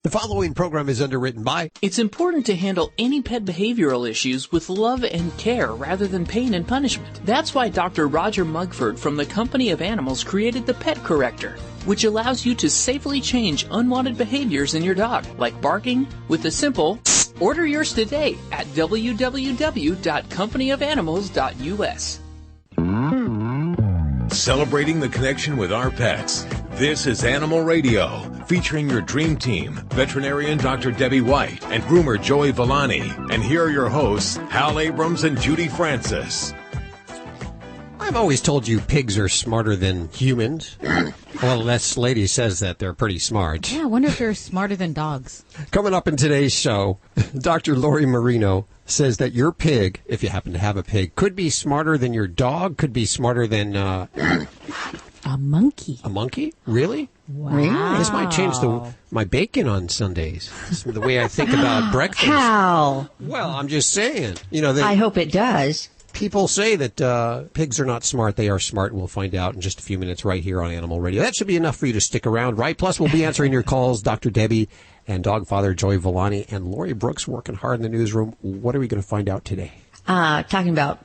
The following program is underwritten by... It's important to handle any pet behavioral issues with love and care rather than pain and punishment. That's why Dr. Roger Mugford from the Company of Animals created the Pet Corrector, which allows you to safely change unwanted behaviors in your dog, like barking, with a simple... Order yours today at www.companyofanimals.us. Celebrating the connection with our pets. This is Animal Radio, featuring your dream team, veterinarian Dr. Debbie White and groomer Joey Villani. And here are your hosts, Hal Abrams and Judy Francis. I've always told you pigs are smarter than humans. Well, this lady says that they're pretty smart. Yeah, I wonder if they're smarter than dogs. Coming up in today's show, Dr. Lori Marino says that your pig, if you happen to have a pig, could be smarter than your dog, could be smarter than... A monkey. A monkey? Really? Wow. This might change my bacon on Sundays. The way I think about breakfast. How? Well, I'm just saying. I hope it does. People say that pigs are not smart. They are smart, and we'll find out in just a few minutes right here on Animal Radio. That should be enough for you to stick around, right? Plus, we'll be answering your calls. Dr. Debbie and dog father Joey Villani and Lori Brooks working hard in the newsroom. What are we going to find out today? Talking about,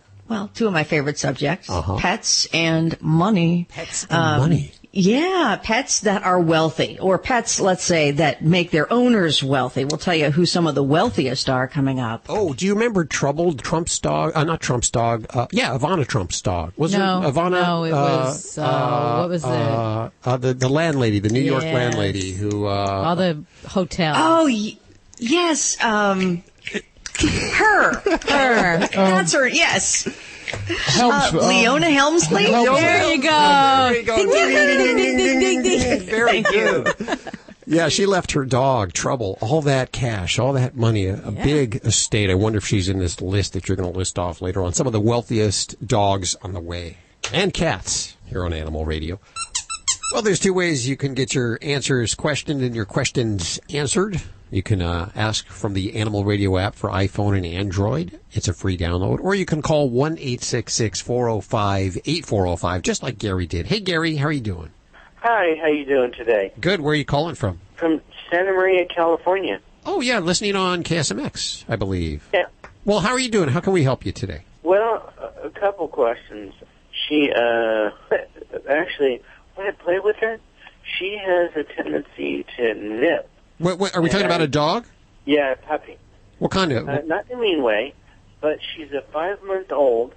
two of my favorite subjects, pets and money. Pets and money. Yeah, pets that are wealthy, or pets, let's say, that make their owners wealthy. We'll tell you who some of the wealthiest are coming up. Oh, do you remember Troubled, Trump's dog? Not Trump's dog. Ivana Trump's dog. Was it Ivana? No, it was, what was it? The landlady, the New York landlady who... all the hotels. Oh, yes, her. That's her, yes. Leona Helmsley? There you go. Ding, ding, ding, ding, ding. Very good. Yeah, she left her dog, Trouble, all that cash, all that money, a big estate. I wonder if she's in this list that you're going to list off later on. Some of the wealthiest dogs on the way. And cats here on Animal Radio. Well, there's two ways you can get your answers questioned and your questions answered. You can ask from the Animal Radio app for iPhone and Android. It's a free download. Or you can call 1-866-405-8405, just like Gary did. Hey, Gary, how are you doing? Hi, how you doing today? Good. Where are you calling from? From Santa Maria, California. Oh, yeah, listening on KSMX, I believe. Yeah. Well, how are you doing? How can we help you today? Well, a couple questions. She, actually, when I play with her, she has a tendency to nip. Wait, are we talking about a dog? Yeah, a puppy. What kind of? Not in a mean way, but she's a 5-month-old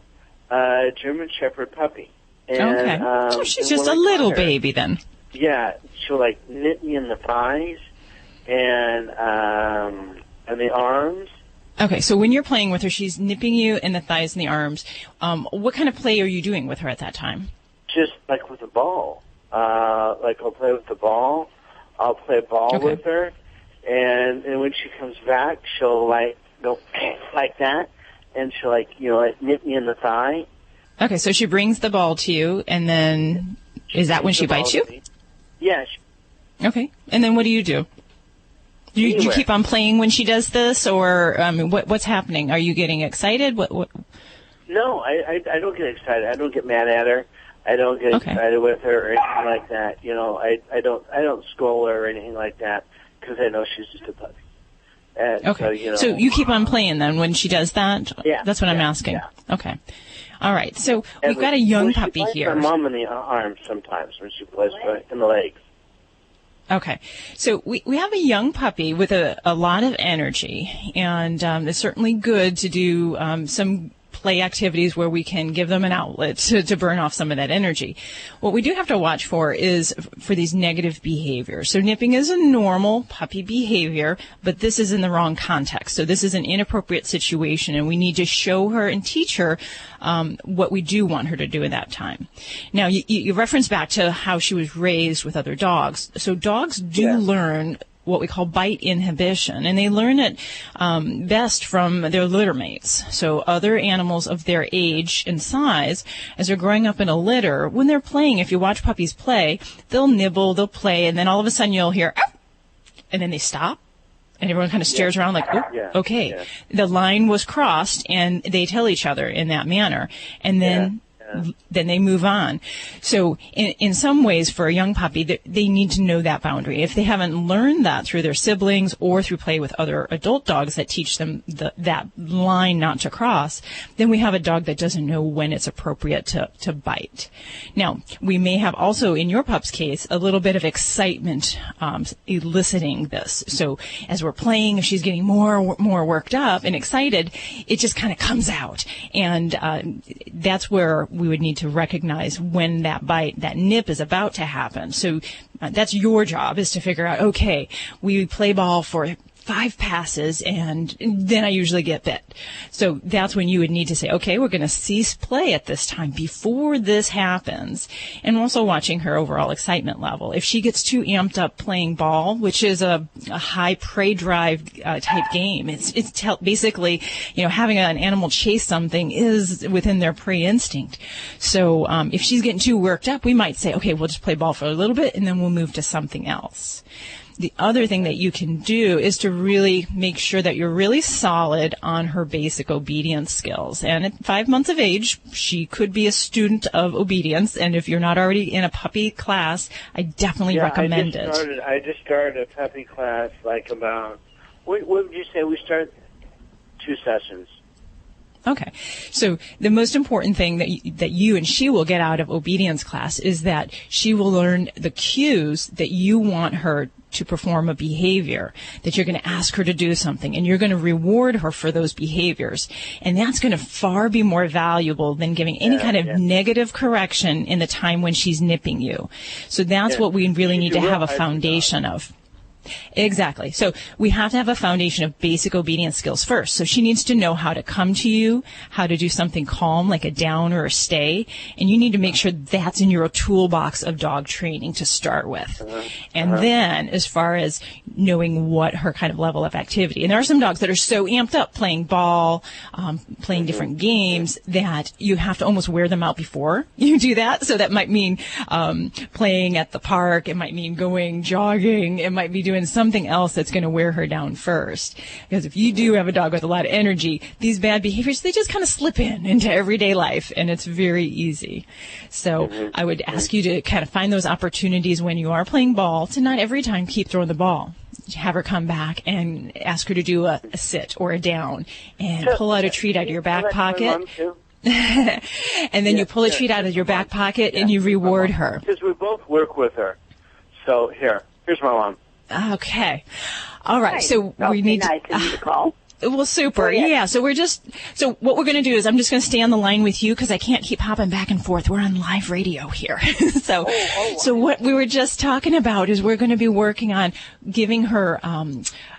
German Shepherd puppy. And, okay. So she's just a little baby then. Yeah, she'll nip me in the thighs and the arms. Okay, so when you're playing with her, she's nipping you in the thighs and the arms. What kind of play are you doing with her at that time? Just with a ball. I'll play with the ball. I'll play ball with her, and when she comes back, she'll go like that, and she'll nip me in the thigh. Okay, so she brings the ball to you, and then is that when she bites you? Yeah. Okay, and then what do? Do you keep on playing when she does this, or what's happening? Are you getting excited? What? No, I don't get excited. I don't get mad at her. I don't get excited with her or anything like that. I don't scold her or anything like that because I know she's just a puppy. Okay. So you keep on playing then when she does that? Yeah. That's what I'm asking. Yeah. Okay. All right. So we've got a young puppy here. She plays my mom in the arms sometimes when she plays in the legs. Okay. So we have a young puppy with a lot of energy, and it's certainly good to do some play activities where we can give them an outlet to burn off some of that energy. What we do have to watch for is for these negative behaviors. So nipping is a normal puppy behavior, but this is in the wrong context. So this is an inappropriate situation, and we need to show her and teach her what we do want her to do at that time. Now, you reference back to how she was raised with other dogs. So dogs do learn what we call bite inhibition, and they learn it best from their litter mates. So other animals of their age and size, as they're growing up in a litter, when they're playing, if you watch puppies play, they'll nibble, they'll play, and then all of a sudden you'll hear, "Ah!" and then they stop, and everyone kind of stares around like, oh, okay. The line was crossed, and they tell each other in that manner. And then then they move on. So in some ways, for a young puppy, they need to know that boundary. If they haven't learned that through their siblings or through play with other adult dogs that teach them that line not to cross, then we have a dog that doesn't know when it's appropriate to bite. Now, we may have also, in your pup's case, a little bit of excitement eliciting this. So as we're playing, if she's getting more worked up and excited, it just kind of comes out. And that's where we would need to recognize when that bite, that nip is about to happen. So that's your job, is to figure out, okay, we play ball for 5 passes, and then I usually get bit. So that's when you would need to say, okay, we're going to cease play at this time before this happens. And also watching her overall excitement level. If she gets too amped up playing ball, which is a high prey drive type game, it's basically, having an animal chase something is within their prey instinct. So if she's getting too worked up, we might say, okay, we'll just play ball for a little bit, and then we'll move to something else. The other thing that you can do is to really make sure that you're really solid on her basic obedience skills. And at 5 months of age, she could be a student of obedience. And if you're not already in a puppy class, I definitely recommend it. I just started a puppy class about, what would you say? We started 2 sessions. Okay. So the most important thing that you and she will get out of obedience class is that she will learn the cues that you want her to perform a behavior, that you're going to ask her to do something, and you're going to reward her for those behaviors. And that's going to far be more valuable than giving any kind of negative correction in the time when she's nipping you. So that's what we really need to have a foundation of. Exactly. So we have to have a foundation of basic obedience skills first. So she needs to know how to come to you, how to do something calm like a down or a stay, and you need to make sure that's in your toolbox of dog training to start with. And then as far as knowing what her kind of level of activity, and there are some dogs that are so amped up playing ball, playing different games, that you have to almost wear them out before you do that. So that might mean playing at the park, it might mean going jogging, it might be doing something else that's going to wear her down first. Because if you do have a dog with a lot of energy, these bad behaviors, they just kind of slip into everyday life, and it's very easy. So I would ask you to kind of find those opportunities when you are playing ball to not every time keep throwing the ball. Have her come back and ask her to do a sit or a down, and pull out a treat out of your back pocket. And then you pull a treat out of your back pocket and you reward her. Because we both work with her. So here's my mom. Okay. All right. So we need nice of you to call. Well, super. Yeah. So what we're going to do is I'm just going to stay on the line with you because I can't keep hopping back and forth. We're on live radio here. So what we were just talking about is we're going to be working on giving her,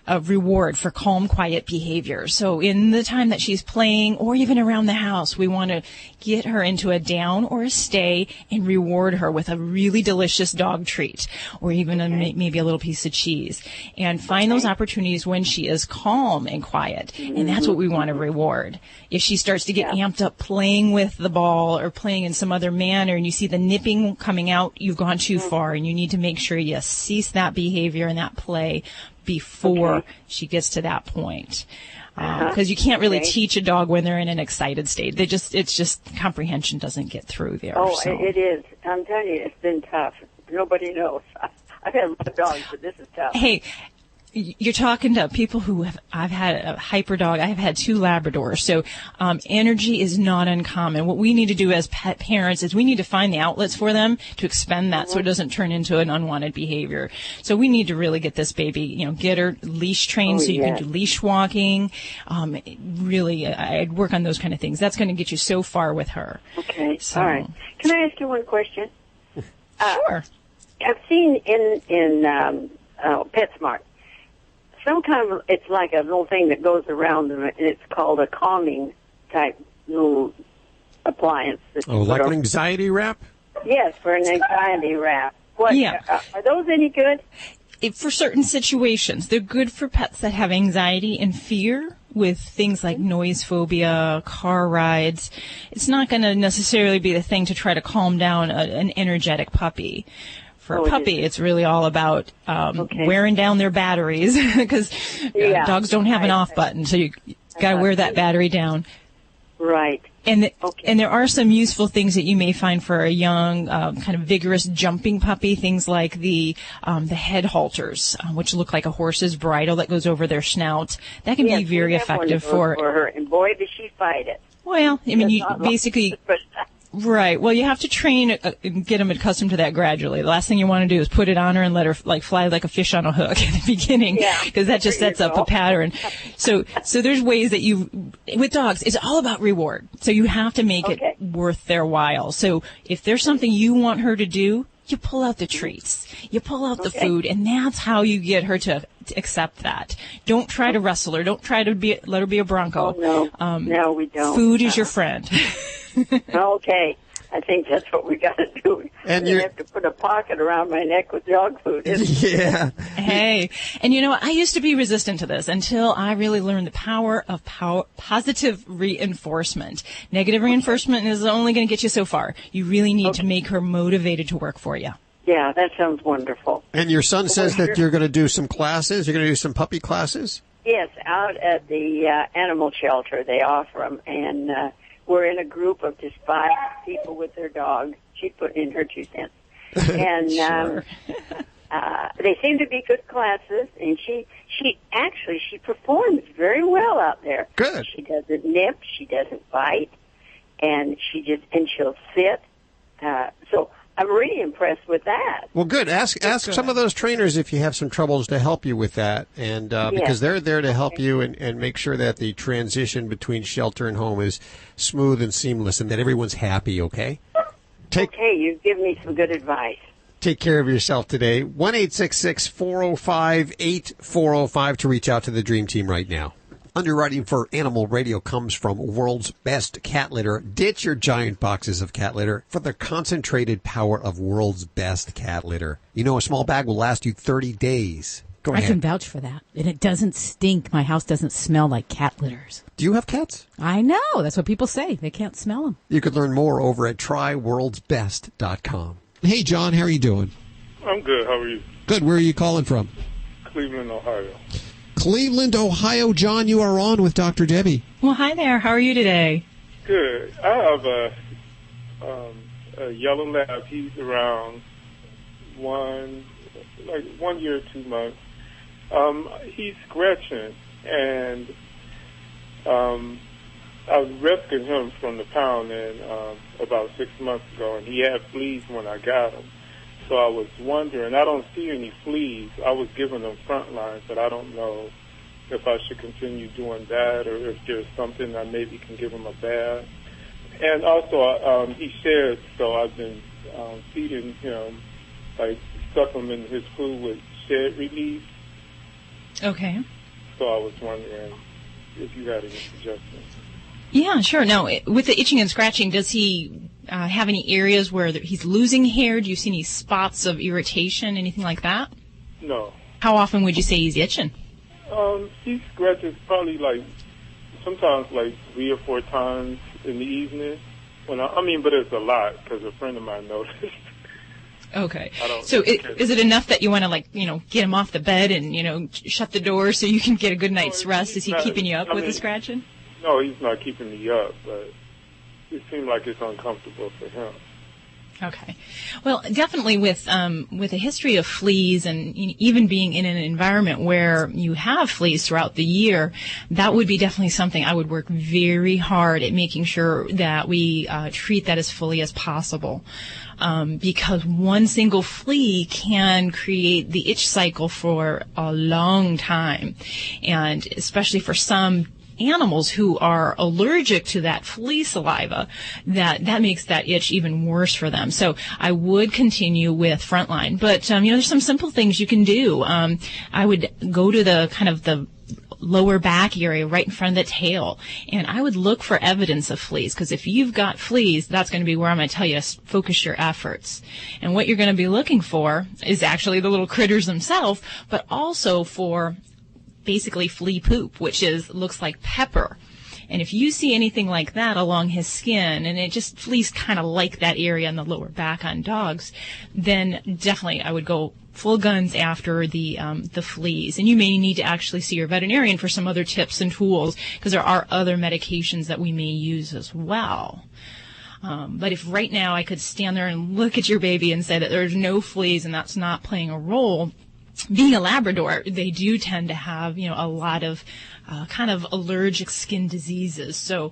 a reward for calm, quiet behavior. So in the time that she's playing or even around the house, we want to get her into a down or a stay and reward her with a really delicious dog treat or even maybe a little piece of cheese, and find those opportunities when she is calm and quiet. And that's what we want to reward. If she starts to get amped up playing with the ball or playing in some other manner and you see the nipping coming out, you've gone too far, and you need to make sure you cease that behavior and that play before she gets to that point. Because you can't really teach a dog when they're in an excited state. It's just comprehension doesn't get through there. It is. I'm telling you, it's been tough. Nobody knows. I've had a lot of dogs, but this is tough. Hey, you're talking to people who I've had a hyper dog. I've had 2 Labradors. So, energy is not uncommon. What we need to do as pet parents is we need to find the outlets for them to expend that so it doesn't turn into an unwanted behavior. So we need to really get this baby, get her leash trained so you can do leash walking. Really, I'd work on those kind of things. That's going to get you so far with her. Okay. So. All right. Can I ask you one question? Sure. I've seen in PetSmart, sometimes it's like a little thing that goes around them, and it's called a calming type little appliance. Like an anxiety wrap? Yes, for an anxiety wrap. Are those any good? For certain situations. They're good for pets that have anxiety and fear with things like noise phobia, car rides. It's not going to necessarily be the thing to try to calm down an energetic puppy. For a puppy, it's really all about wearing down their batteries because dogs don't have an off button, so you got to wear that battery down. Right. And there are some useful things that you may find for a young, kind of vigorous jumping puppy. Things like the head halters, which look like a horse's bridle that goes over their snout. That can be very effective for her. And boy, does she fight it. Well, I mean, you basically. Right. Well, you have to train and get them accustomed to that gradually. The last thing you want to do is put it on her and let her fly like a fish on a hook at the beginning, because that just sets up a pattern. So there's ways that with dogs, it's all about reward. So you have to make it worth their while. So if there's something you want her to do, you pull out the treats, you pull out the food, and that's how you get her to accept that. Don't try to wrestle her. Don't try to let her be a bronco. Oh, no. No, we don't. Food is your friend. Okay. I think that's what we got to do. And you have to put a pocket around my neck with dog food. Yeah. Hey, and you know, I used to be resistant to this until I really learned the power of positive reinforcement. Negative reinforcement is only going to get you so far. You really need to make her motivated to work for you. Yeah, that sounds wonderful. And your son says that you're going to do some classes. You're going to do some puppy classes? Yes, out at the animal shelter. They offer them, and we're in a group of just 5 people with their dog. She put in her 2 cents. And they seem to be good classes, and she performs very well out there. Good. She doesn't nip, she doesn't bite, and she'll sit. So I'm really impressed with that. Well, good. Ask some of those trainers if you have some troubles to help you with that, and because they're there to help you and make sure that the transition between shelter and home is smooth and seamless, and that everyone's happy. Okay. Okay, you've given me some good advice. Take care of yourself today. 1-866-405-8405 to reach out to the Dream Team right now. Underwriting for Animal Radio comes from World's Best Cat Litter. Ditch your giant boxes of cat litter for the concentrated power of World's Best Cat Litter. You know, a small bag will last you 30 days. Go ahead. I can vouch for that. And it doesn't stink. My house doesn't smell like cat litters. Do you have cats? I know. That's what people say. They can't smell them. You could learn more over at tryworldsbest.com. Hey, John, how are you doing? I'm good. How are you? Good. Where are you calling from? Cleveland, Ohio. Cleveland, Ohio. John, you are on with Dr. Debbie. Well, hi there. How are you today? Good. I have a yellow lab. He's around 1 year, 2 months. He's scratching, and I rescued him from the pound about 6 months ago, and he had fleas when I got him. So I was wondering, I don't see any fleas. I was giving him Frontline, but I don't know if I should continue doing that or if there's something I maybe can give him a bath. And also, he sheds, so I've been feeding him, supplementing his food with shed relief. Okay. So I was wondering if you had any suggestions. Yeah, sure. Now, with the itching and scratching, does he have any areas where he's losing hair? Do you see any spots of irritation, anything like that? No. How often would you say he's itching? He scratches probably sometimes 3 or 4 times in the evening. But it's a lot because a friend of mine noticed. Okay. So is it enough that you want to get him off the bed and, shut the door so you can get a good night's rest? Is he keeping you up with the scratching? No, he's not keeping me up, but it seems like it's uncomfortable for him. Okay. Well, definitely with a history of fleas and even being in an environment where you have fleas throughout the year, that would be definitely something I would work very hard at making sure that we treat that as fully as possible. Because one single flea can create the itch cycle for a long time. And especially for some animals who are allergic to that flea saliva, that makes that itch even worse for them. So I would continue with Frontline. But, there's some simple things you can do. I would go to the lower back area right in front of the tail, and I would look for evidence of fleas, because if you've got fleas, that's going to be where I'm going to tell you to focus your efforts. And what you're going to be looking for is actually the little critters themselves, but also for basically flea poop, which looks like pepper. And if you see anything like that along his skin, and it just fleas kind of like that area in the lower back on dogs, then definitely I would go full guns after the fleas. And you may need to actually see your veterinarian for some other tips and tools, because there are other medications that we may use as well. But if right now I could stand there and look at your baby and say that there's no fleas and that's not playing a role, being a Labrador, they do tend to have, a lot of kind of allergic skin diseases. So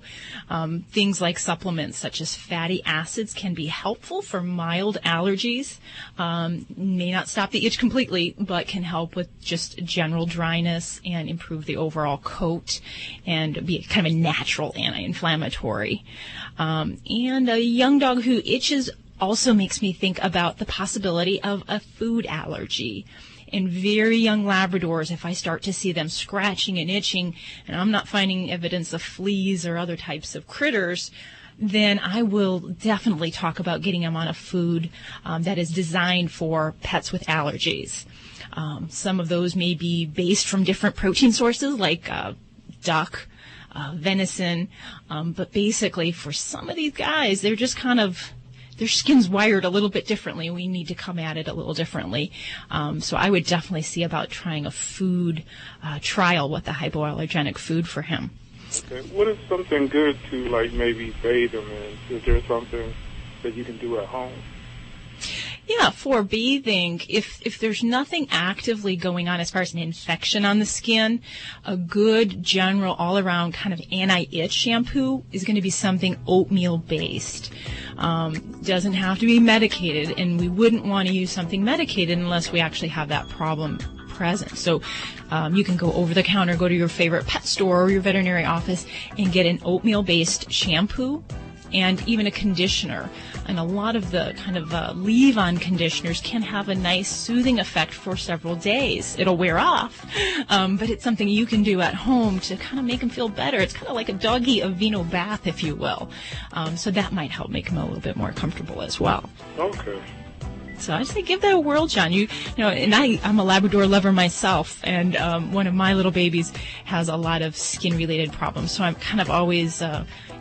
things like supplements such as fatty acids can be helpful for mild allergies. May not stop the itch completely, but can help with just general dryness and improve the overall coat and be kind of a natural anti-inflammatory. And a young dog who itches also makes me think about the possibility of a food allergy. In very young Labradors, if I start to see them scratching and itching, and I'm not finding evidence of fleas or other types of critters, then I will definitely talk about getting them on a food that is designed for pets with allergies. Some of those may be based from different protein sources like duck, venison, but basically for some of these guys, they're just kind of, their skin's wired a little bit differently. We need to come at it a little differently. So I would definitely see about trying a food trial with a hypoallergenic food for him. Okay. What is something good to, maybe bathe him in? Is there something that you can do at home? Yeah, for bathing, if there's nothing actively going on as far as an infection on the skin, a good general all-around kind of anti-itch shampoo is going to be something oatmeal-based. Doesn't have to be medicated, and we wouldn't want to use something medicated unless we actually have that problem present. So you can go over the counter, go to your favorite pet store or your veterinary office and get an oatmeal-based shampoo and even a conditioner. And a lot of the kind of leave-on conditioners can have a nice soothing effect for several days. It'll wear off, but it's something you can do at home to kind of make them feel better. It's kind of like a doggy Aveeno bath, if you will. So that might help make them a little bit more comfortable as well. Okay. So I'd say give that a whirl, John. And I'm a Labrador lover myself, and one of my little babies has a lot of skin-related problems. So I'm kind of always,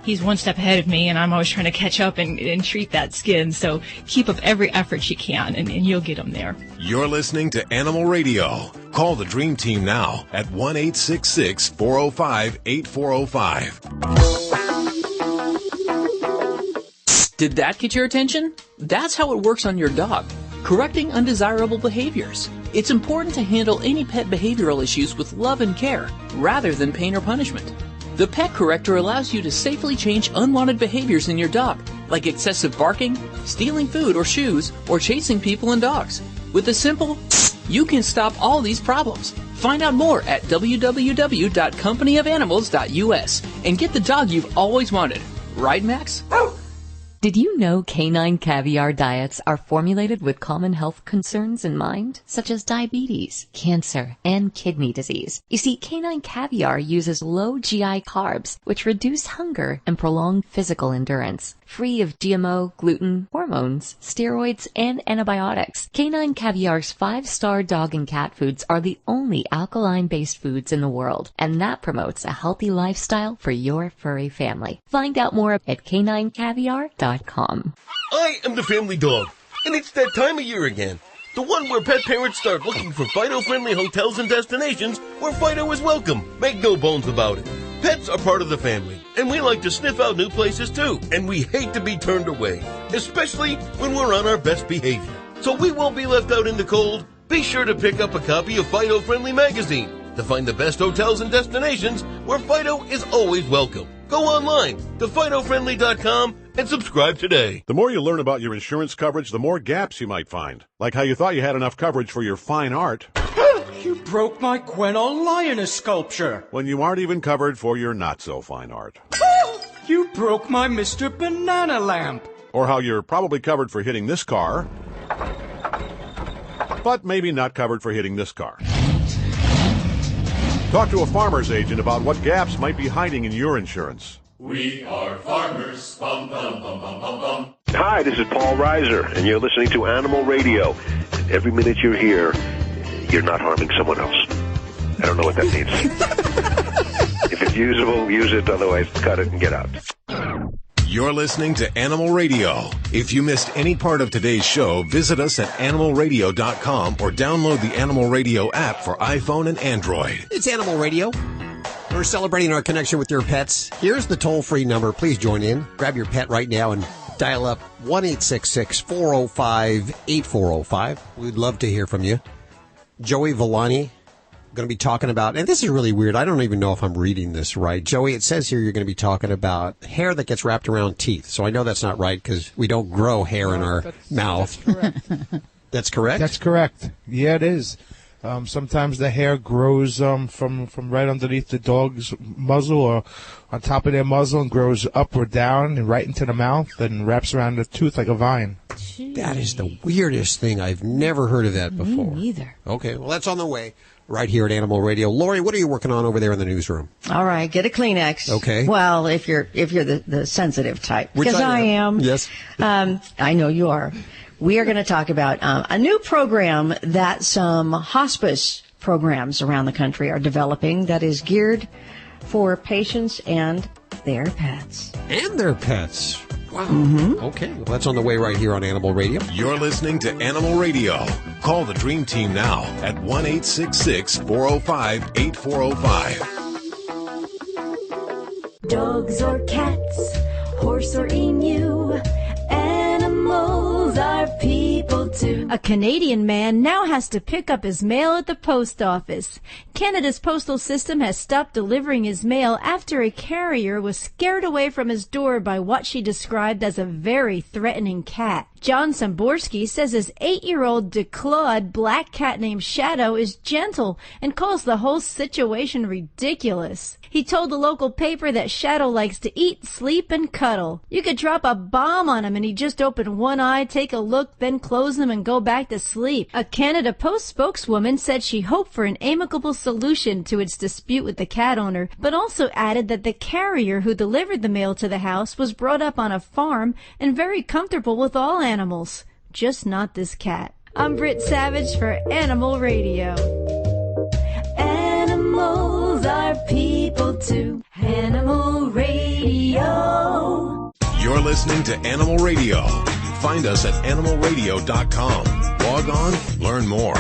he's one step ahead of me, and I'm always trying to catch up and treat that skin. So keep up every effort you can, and you'll get them there. You're listening to Animal Radio. Call the Dream Team now at 1-866-405-8405. Did that get your attention? That's how it works on your dog. Correcting undesirable behaviors. It's important to handle any pet behavioral issues with love and care, rather than pain or punishment. The Pet Corrector allows you to safely change unwanted behaviors in your dog, like excessive barking, stealing food or shoes, or chasing people and dogs. With a simple, you can stop all these problems. Find out more at www.companyofanimals.us and get the dog you've always wanted. Right, Max? Did you know canine caviar diets are formulated with common health concerns in mind, such as diabetes, cancer, and kidney disease? You see, canine caviar uses low GI carbs, which reduce hunger and prolong physical endurance. Free of GMO, gluten, hormones, steroids, and antibiotics, canine caviar's 5-star dog and cat foods are the only alkaline-based foods in the world, and that promotes a healthy lifestyle for your furry family. Find out more at caninecaviar.com. I am the family dog, and it's that time of year again. The one where pet parents start looking for Fido-friendly hotels and destinations where Fido is welcome. Make no bones about it. Pets are part of the family, and we like to sniff out new places too, and we hate to be turned away, especially when we're on our best behavior. So we won't be left out in the cold. Be sure to pick up a copy of Fido Friendly magazine to find the best hotels and destinations where Fido is always welcome. Go online to FidoFriendly.com and subscribe today. The more you learn about your insurance coverage, the more gaps you might find. Like how you thought you had enough coverage for your fine art. You broke my Quinault lioness sculpture. When you aren't even covered for your not-so-fine art. You broke my Mr. Banana lamp. Or how you're probably covered for hitting this car, but maybe not covered for hitting this car. Talk to a farmer's agent about what gaps might be hiding in your insurance. We are farmers. Bum, bum, bum, bum, bum, bum. Hi, this is Paul Reiser, and you're listening to Animal Radio. Every minute you're here, you're not harming someone else. I don't know what that means. If it's usable, use it. Otherwise, cut it and get out. You're listening to Animal Radio. If you missed any part of today's show, visit us at animalradio.com or download the Animal Radio app for iPhone and Android. It's Animal Radio. We're celebrating our connection with your pets. Here's the toll-free number. Please join in. Grab your pet right now and dial up 1-866-405-8405. We'd love to hear from you. Joey Villani going to be talking about, and this is really weird. I don't even know if I'm reading this right. Joey, it says here you're going to be talking about hair that gets wrapped around teeth. So I know that's not right because we don't grow hair in our mouth. That's correct. That's correct? That's correct. Yeah, it is. Sometimes the hair grows from right underneath the dog's muzzle or on top of their muzzle and grows up or down and right into the mouth and wraps around the tooth like a vine. That is the weirdest thing. I've never heard of that before. Me neither. Okay, well, that's on the way right here at Animal Radio. Lori, what are you working on over there in the newsroom? All right, get a Kleenex. Okay. Well, if you're the sensitive type, Which because I am. Yes. I know you are. We are going to talk about a new program that some hospice programs around the country are developing that is geared for patients and their pets. And their pets. Wow. Mm-hmm. Okay, well, that's on the way right here on Animal Radio. You're listening to Animal Radio. Call the Dream Team now at 1-866-405-8405. Dogs or cats, horse or emu, animals are people too. A Canadian man now has to pick up his mail at the post office. Canada's postal system has stopped delivering his mail after a carrier was scared away from his door by what she described as a very threatening cat. John Samborski says his 8-year-old declawed black cat named Shadow is gentle and calls the whole situation ridiculous. He told the local paper that Shadow likes to eat, sleep, and cuddle. You could drop a bomb on him and he'd just open one eye, take a look, then close them and go back to sleep. A Canada Post spokeswoman said she hoped for an amicable solution to its dispute with the cat owner, but also added that the carrier who delivered the mail to the house was brought up on a farm and very comfortable with all animals, just not this cat. I'm Britt Savage for Animal Radio. Animals are people too. Animal Radio. You're listening to Animal Radio. Find us at animalradio.com. Log on, learn more.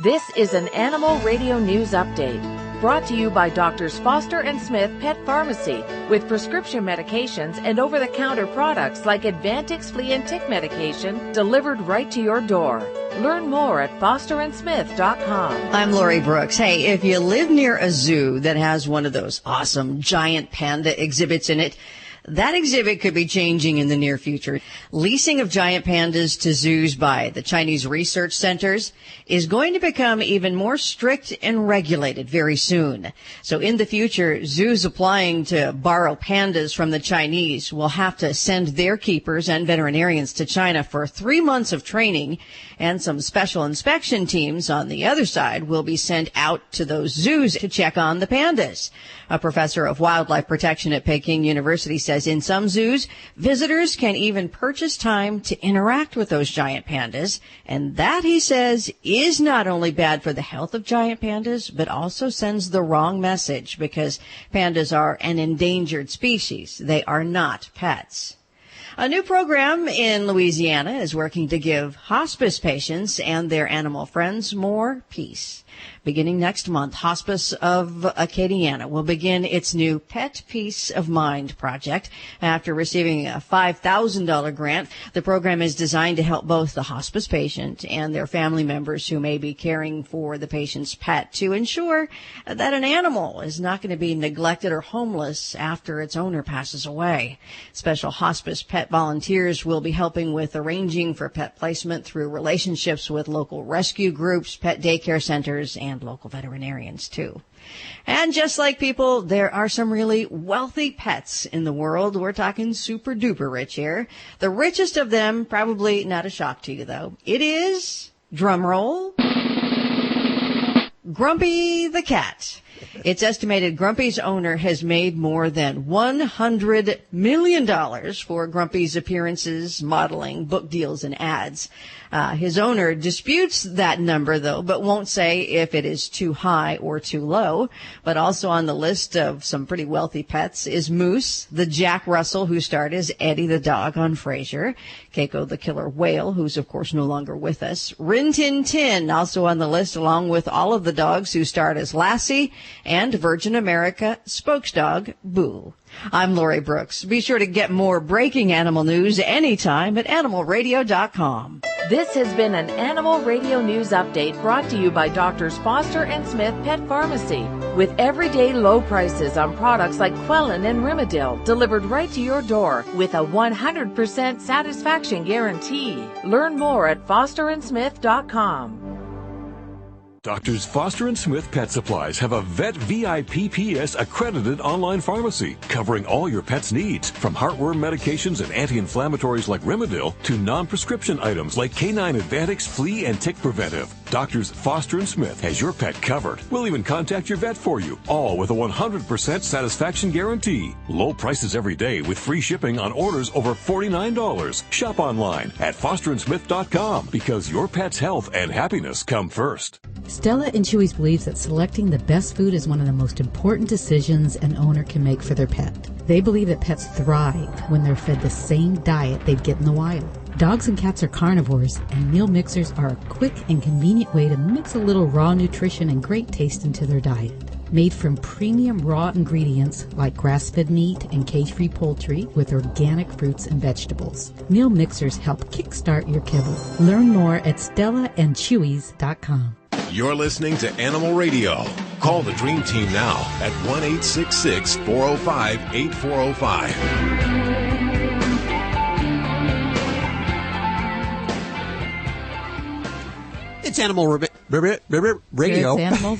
This is an Animal Radio News Update, brought to you by Doctors Foster and Smith Pet Pharmacy, with prescription medications and over-the-counter products like Advantix flea and tick medication delivered right to your door. Learn more at fosterandsmith.com. I'm Lori Brooks. Hey, if you live near a zoo that has one of those awesome giant panda exhibits in it, that exhibit could be changing in the near future. Leasing of giant pandas to zoos by the Chinese research centers is going to become even more strict and regulated very soon. So in the future, zoos applying to borrow pandas from the Chinese will have to send their keepers and veterinarians to China for 3 months of training, and some special inspection teams on the other side will be sent out to those zoos to check on the pandas. A professor of wildlife protection at Peking University says in some zoos, visitors can even purchase time to interact with those giant pandas. And that, he says, is not only bad for the health of giant pandas, but also sends the wrong message because pandas are an endangered species. They are not pets. A new program in Louisiana is working to give hospice patients and their animal friends more peace. Beginning next month, Hospice of Acadiana will begin its new Pet Peace of Mind project. After receiving a $5,000 grant, the program is designed to help both the hospice patient and their family members who may be caring for the patient's pet to ensure that an animal is not going to be neglected or homeless after its owner passes away. Special hospice pet volunteers will be helping with arranging for pet placement through relationships with local rescue groups, pet daycare centers, and local veterinarians, too. And just like people, there are some really wealthy pets in the world. We're talking super duper rich here. The richest of them, probably not a shock to you, though. It is, drumroll, Grumpy the cat. It's estimated Grumpy's owner has made more than $100 million for Grumpy's appearances, modeling, book deals, and ads. His owner disputes that number, though, but won't say if it is too high or too low. But also on the list of some pretty wealthy pets is Moose, the Jack Russell who starred as Eddie the dog on Frasier, Keiko the killer whale, who's of course no longer with us, Rin Tin Tin, also on the list, along with all of the dogs who starred as Lassie, and Virgin America spokesdog Boo. I'm Lori Brooks. Be sure to get more breaking animal news anytime at animalradio.com. This has been an Animal Radio News Update brought to you by Doctors Foster and Smith Pet Pharmacy. With everyday low prices on products like Quellin and Rimadyl delivered right to your door with a 100% satisfaction guarantee. Learn more at fosterandsmith.com. Doctors Foster and Smith Pet Supplies have a Vet VIPPS accredited online pharmacy covering all your pet's needs, from heartworm medications and anti-inflammatories like Rimadyl to non-prescription items like Canine Advantix Flea and Tick Preventive. Doctors Foster and Smith has your pet covered. We'll even contact your vet for you, all with a 100% satisfaction guarantee. Low prices every day with free shipping on orders over $49. Shop online at fosterandsmith.com because your pet's health and happiness come first. Stella and Chewy's believes that selecting the best food is one of the most important decisions an owner can make for their pet. They believe that pets thrive when they're fed the same diet they'd get in the wild. Dogs and cats are carnivores, and meal mixers are a quick and convenient way to mix a little raw nutrition and great taste into their diet. Made from premium raw ingredients like grass-fed meat and cage-free poultry with organic fruits and vegetables. Meal mixers help kickstart your kibble. Learn more at StellaandChewy's.com. You're listening to Animal Radio. Call the Dream Team now at 1-866-405-8405. It's Animal Radio. It's Animal.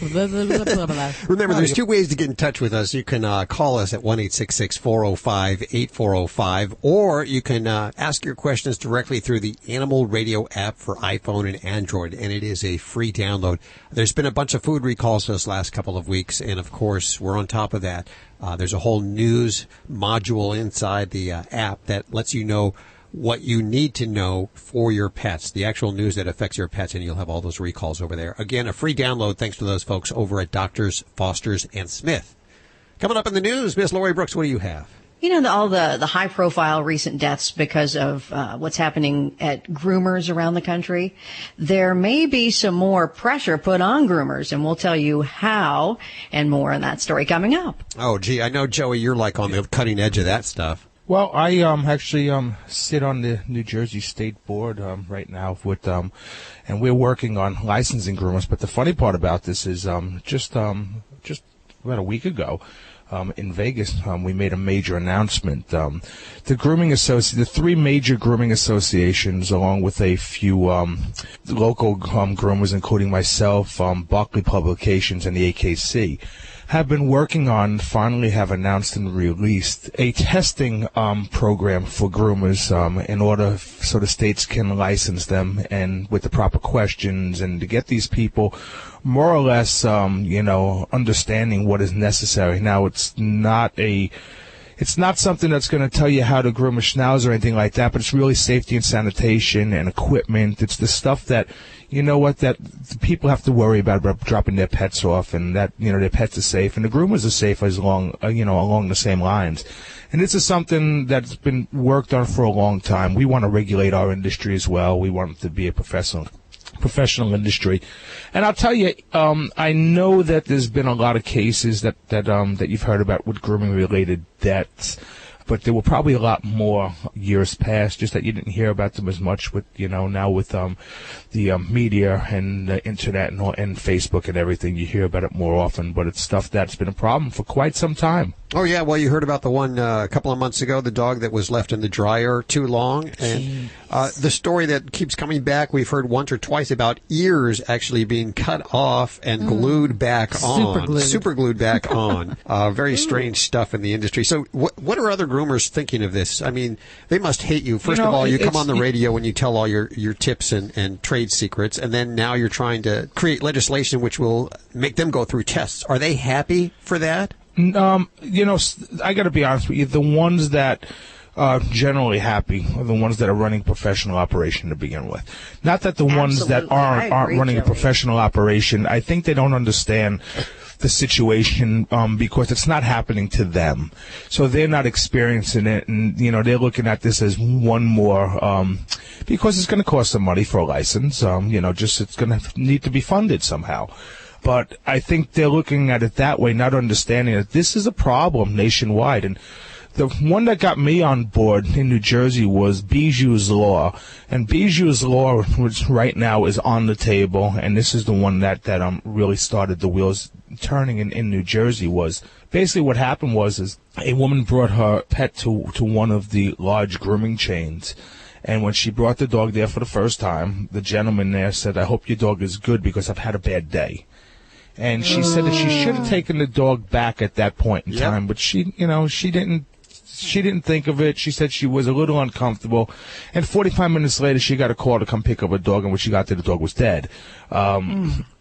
Remember, there's two ways to get in touch with us. You can call us at 1-866-405-8405, or you can ask your questions directly through the Animal Radio app for iPhone and Android, and it is a free download. There's been a bunch of food recalls this last couple of weeks, and of course, we're on top of that. There's a whole news module inside the app that lets you know what you need to know for your pets, the actual news that affects your pets, and you'll have all those recalls over there. Again, a free download thanks to those folks over at Doctors, Fosters, and Smith. Coming up in the news, Miss Lori Brooks, what do you have? You know, all the high-profile recent deaths because of what's happening at groomers around the country. There may be some more pressure put on groomers, and we'll tell you how and more on that story coming up. Oh, gee, I know, Joey, you're like on the cutting edge of that stuff. Well, I actually sit on the New Jersey State Board right now with and we're working on licensing groomers. But the funny part about this is just about a week ago in Vegas we made a major announcement. The three major grooming associations, along with a few local groomers, including myself, Buckley Publications, and the AKC, have been working on, finally have announced and released a testing program for groomers in order so the states can license them and with the proper questions and to get these people more or less, understanding what is necessary. Now, it's not something that's going to tell you how to groom a schnauzer or anything like that, but it's really safety and sanitation and equipment. It's the stuff that, that people have to worry about dropping their pets off, and that, their pets are safe, and the groomers are safe along the same lines. And this is something that's been worked on for a long time. We want to regulate our industry as well. We want it to be a professional industry. And I'll tell you, I know that there's been a lot of cases that you've heard about with grooming related deaths, but there were probably a lot more years past, just that you didn't hear about them as much with, now with the media and the internet and Facebook and everything. You hear about it more often, but it's stuff that's been a problem for quite some time. Oh, yeah. Well, you heard about the one a couple of months ago, the dog that was left in the dryer too long. And the story that keeps coming back, we've heard once or twice about ears actually being cut off and glued back on. Super glued back on. Very strange stuff in the industry. So what are other groomers thinking of this? I mean, they must hate you. First of all, you come on the radio and you tell all your tips and trade secrets, and then now you're trying to create legislation which will make them go through tests. Are they happy for that? I got to be honest with you. The ones that are generally happy are the ones that are running professional operation to begin with. Not that the ones that aren't running a professional operation, I think they don't understand the situation because it's not happening to them. So they're not experiencing it, and they're looking at this as one more because it's going to cost them money for a license. It's going to need to be funded somehow. But I think they're looking at it that way, not understanding that this is a problem nationwide. And the one that got me on board in New Jersey was Bijou's Law. And Bijou's Law, which right now is on the table, and this is the one that really started the wheels turning in New Jersey, was basically what happened is a woman brought her pet to one of the large grooming chains. And when she brought the dog there for the first time, the gentleman there said, "I hope your dog is good because I've had a bad day." And she said that she should have taken the dog back at that point in time, but she didn't think of it. She said she was a little uncomfortable. And 45 minutes later, she got a call to come pick up her dog, and when she got there, the dog was dead.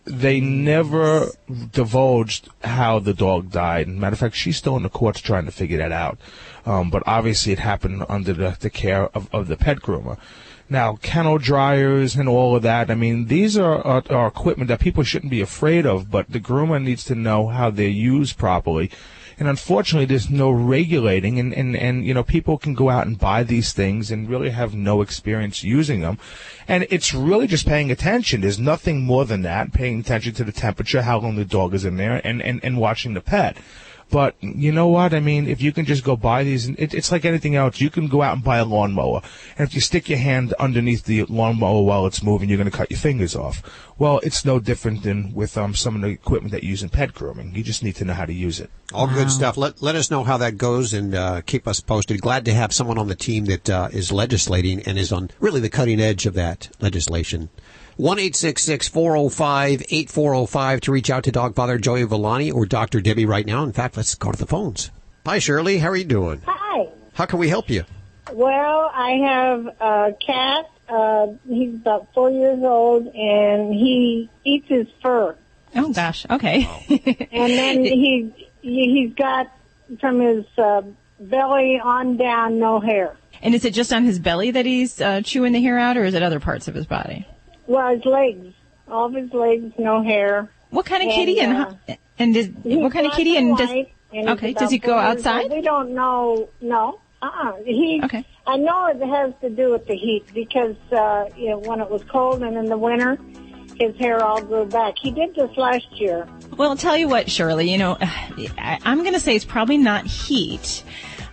They never divulged how the dog died. Matter of fact, she's still in the courts trying to figure that out. But obviously it happened under the care of the pet groomer. Now, kennel dryers and all of that, I mean, these are equipment that people shouldn't be afraid of, but the groomer needs to know how they're used properly. And unfortunately, there's no regulating, and people can go out and buy these things and really have no experience using them. And it's really just paying attention. There's nothing more than that, paying attention to the temperature, how long the dog is in there, and watching the pet. But you know what? I mean, if you can just go buy these, it's like anything else. You can go out and buy a lawnmower, and if you stick your hand underneath the lawnmower while it's moving, you're going to cut your fingers off. Well, it's no different than with some of the equipment that you use in pet grooming. You just need to know how to use it. All good stuff. Let us know how that goes and keep us posted. Glad to have someone on the team that is legislating and is on really the cutting edge of that legislation. 1-866-405-8405 to reach out to Dog Father Joey Villani or Dr. Debbie right now. In fact, let's go to the phones. Hi, Shirley. How are you doing? Hi. How can we help you? Well, I have a cat. He's about 4 years old, and he eats his fur. Oh, gosh. Okay. And then he's got from his belly on down no hair. And is it just on his belly that he's chewing the hair out, or is it other parts of his body? Well, his legs. All of his legs, no hair. What kind of kitty what kind of kitty does he go outside? We don't know. No. Okay. I know it has to do with the heat because when it was cold and in the winter, his hair all grew back. He did this last year. Well, I'll tell you what, Shirley, I'm going to say it's probably not heat.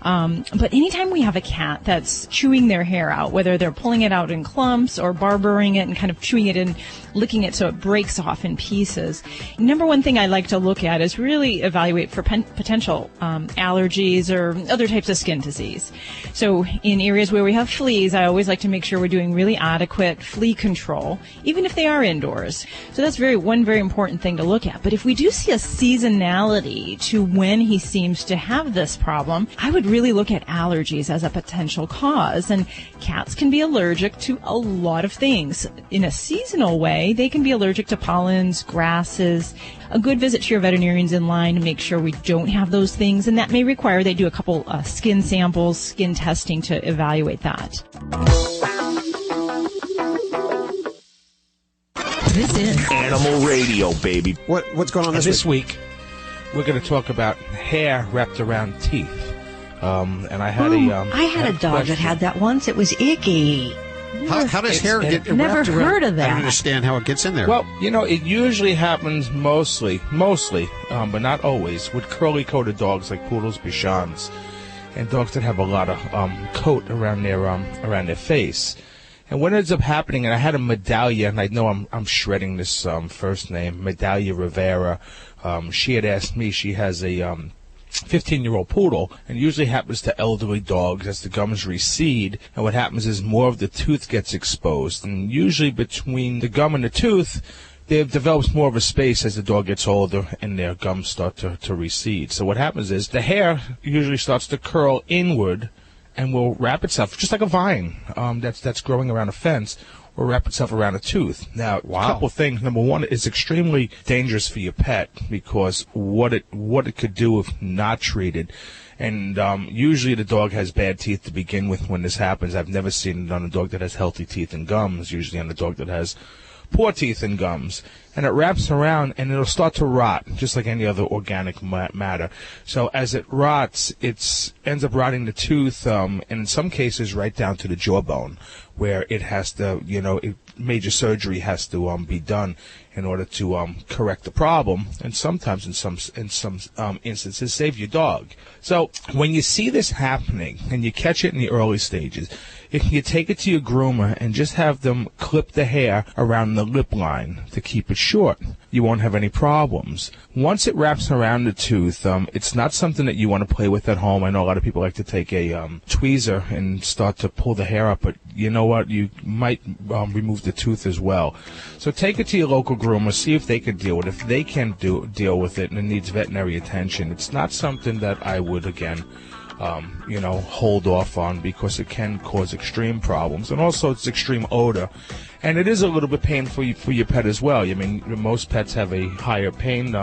But anytime we have a cat that's chewing their hair out, whether they're pulling it out in clumps or barbering it and kind of chewing it and licking it so it breaks off in pieces, number one thing I like to look at is really evaluate for potential allergies or other types of skin disease. So in areas where we have fleas, I always like to make sure we're doing really adequate flea control, even if they are indoors. So that's one very important thing to look at. But if we do see a seasonality to when he seems to have this problem, I would really look at allergies as a potential cause. And cats can be allergic to a lot of things. In a seasonal way, they can be allergic to pollens, grasses. A good visit to your veterinarian's in line to make sure we don't have those things, and that may require they do a couple skin samples, skin testing to evaluate that. This is Animal Radio, baby. What's going on this week? We're going to talk about hair wrapped around teeth. And I had I had a dog that had that once. It was icky. How does hair get never wrapped around? heard of that. I don't understand how it gets in there. Well, it usually happens mostly, but not always, with curly-coated dogs like poodles, bichons, and dogs that have a lot of coat around their face. And what ends up happening, and I had a Medallia, and I know I'm shredding this first name, Medallia Rivera. She had asked me. She has a 15-year-old poodle, and usually happens to elderly dogs as the gums recede, and what happens is more of the tooth gets exposed, and usually between the gum and the tooth there develops more of a space as the dog gets older and their gums start to recede. So what happens is the hair usually starts to curl inward and will wrap itself just like a vine that's growing around a fence, or wrap itself around a tooth. Now, a couple of things. Number one, it's extremely dangerous for your pet because what it could do if not treated And usually the dog has bad teeth to begin with when this happens. I've never seen it on a dog that has healthy teeth and gums, usually on a dog that has poor teeth and gums. And it wraps around and it'll start to rot, just like any other organic matter. So as it rots, it ends up rotting the tooth, and in some cases right down to the jawbone, where it has to, major surgery has to be done in order to correct the problem, and sometimes in some instances save your dog. So when you see this happening and you catch it in the early stages, if you take it to your groomer and just have them clip the hair around the lip line to keep it short, you won't have any problems. Once it wraps around the tooth, it's not something that you want to play with at home. I know a lot of people like to take a tweezer and start to pull the hair up, but you know what? You might remove the tooth as well. So take it to your local groomer, see if they can deal with it. If they can deal with it and it needs veterinary attention, it's not something that I would, again, hold off on, because it can cause extreme problems. And also it's extreme odor. And it is a little bit painful for your pet as well. I mean, most pets have a higher pain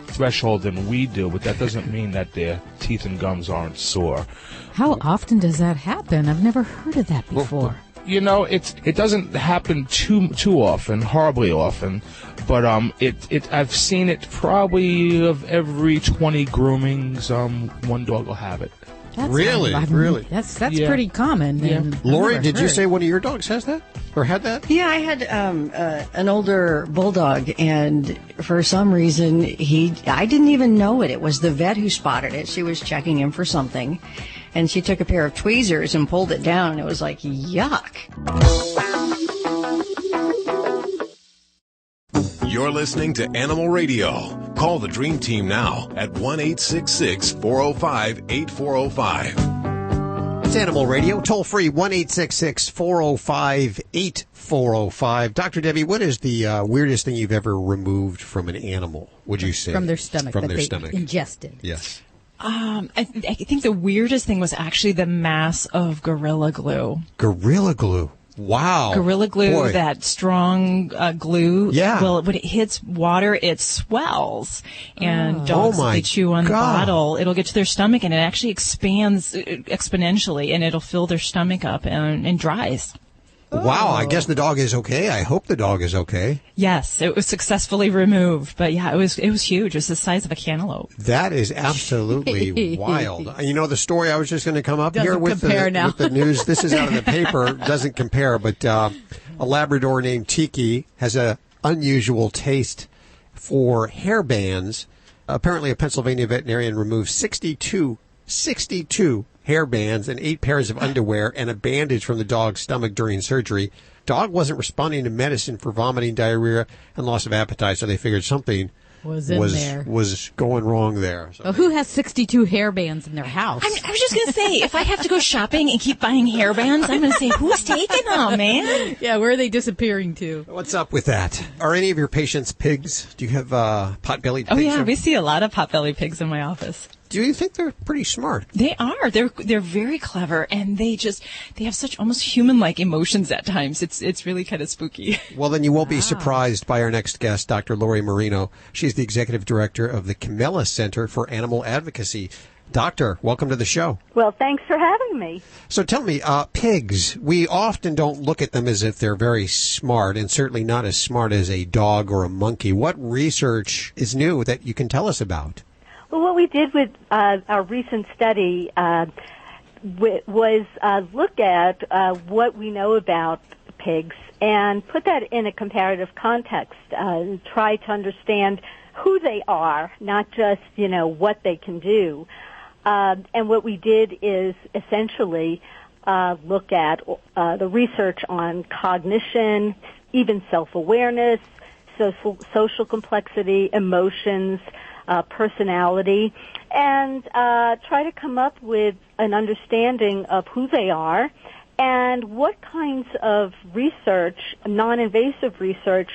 threshold than we do, but that doesn't mean that their teeth and gums aren't sore. How often does that happen? I've never heard of that before. It doesn't happen too often, horribly often, but I've seen it probably of every 20 groomings, one dog will have it. Really? That's pretty common. Yeah. Lori, did you say one of your dogs has that or had that? Yeah, I had an older bulldog, and for some reason I didn't even know it. It was the vet who spotted it. She was checking him for something, and she took a pair of tweezers and pulled it down, and it was like, yuck. You're listening to Animal Radio. Call the Dream Team now at 1-866-405-8405. It's Animal Radio, toll free, 1-866-405-8405. Dr. Debbie, what is the weirdest thing you've ever removed from an animal, would you say? From their stomach. From their stomach. Ingested. Yes. I think the weirdest thing was actually the mass of Gorilla Glue. Gorilla Glue. Wow. Gorilla Glue, Boy. that strong glue. Yeah. Well, when it hits water, it swells. And dogs, if they chew on the bottle, it'll get to their stomach and it actually expands exponentially, and it'll fill their stomach up and dries. Wow, I guess the dog is okay. I hope the dog is okay. Yes, it was successfely removed. But yeah, it was huge. It was the size of a cantaloupe. That is absolutely wild. You know, the story I was just going to come up here with the news. This is out of the paper. Doesn't compare, but a Labrador named Tiki has a unusual taste for hair bands. Apparently, a Pennsylvania veterinarian removed 62 hair bands and 8 pairs of underwear and a bandage from the dog's stomach during surgery. Dog wasn't responding to medicine for vomiting, diarrhea, and loss of appetite, so they figured something was going wrong there. So well, who has 62 hair bands in their house? I was just going to say, if I have to go shopping and keep buying hair bands, I'm going to say, who's taking them, man? Yeah, where are they disappearing to? What's up with that? Are any of your patients pigs? Do you have pot-bellied pigs? Oh, yeah, we see a lot of pot-bellied pigs in my office. Do you think they're pretty smart? They are. They're very clever, and they have such almost human-like emotions at times. It's really kind of spooky. Well, then you won't be surprised by our next guest, Dr. Lori Marino. She's the executive director of the Camilla Center for Animal Advocacy. Doctor, welcome to the show. Well, thanks for having me. So tell me, pigs, we often don't look at them as if they're very smart, and certainly not as smart as a dog or a monkey. What research is new that you can tell us about? Well, what we did with our recent study was look at what we know about pigs and put that in a comparative context, try to understand who they are, not just, what they can do. And what we did is essentially look at the research on cognition, even self-awareness, social complexity, emotions, personality, and try to come up with an understanding of who they are and what kinds of research, non-invasive research,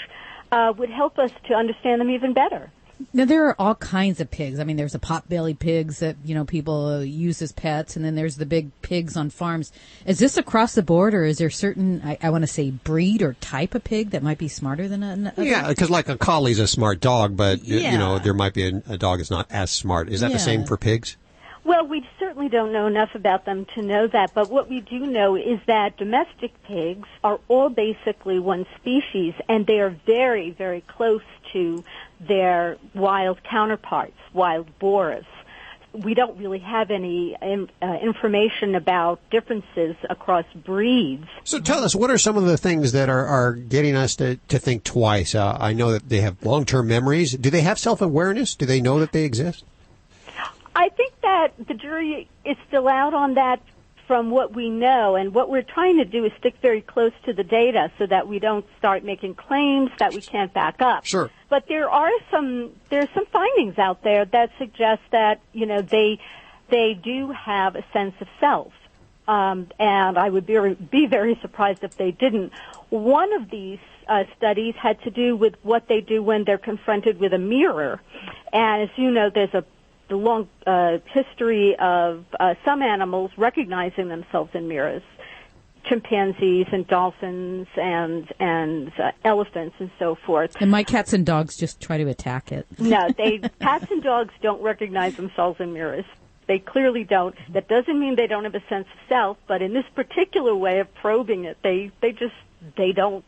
would help us to understand them even better. Now, there are all kinds of pigs. I mean, there's the pot-bellied pigs that, people use as pets, and then there's the big pigs on farms. Is this across the board, or is there certain, I want to say, breed or type of pig that might be smarter than another? Yeah, because like a collie's a smart dog, but, there might be a dog that's not as smart. Is that the same for pigs? Well, we certainly don't know enough about them to know that, but what we do know is that domestic pigs are all basically one species, and they are very, very close to their wild counterparts, wild boars. We don't really have any information about differences across breeds. So tell us, what are some of the things that are getting us to think twice? I know that they have long-term memories. Do they have self-awareness? Do they know that they exist? I think that the jury is still out on that from what we know, and what we're trying to do is stick very close to the data so that we don't start making claims that we can't back up. Sure. But there's some findings out there that suggest that, they do have a sense of self. And I would be very surprised if they didn't. One of these studies had to do with what they do when they're confronted with a mirror. And as you know, there's the long history of some animals recognizing themselves in mirrors, chimpanzees and dolphins and elephants and so forth. And my cats and dogs just try to attack it. No, cats and dogs don't recognize themselves in mirrors. They clearly don't. That doesn't mean they don't have a sense of self, but in this particular way of probing it, they don't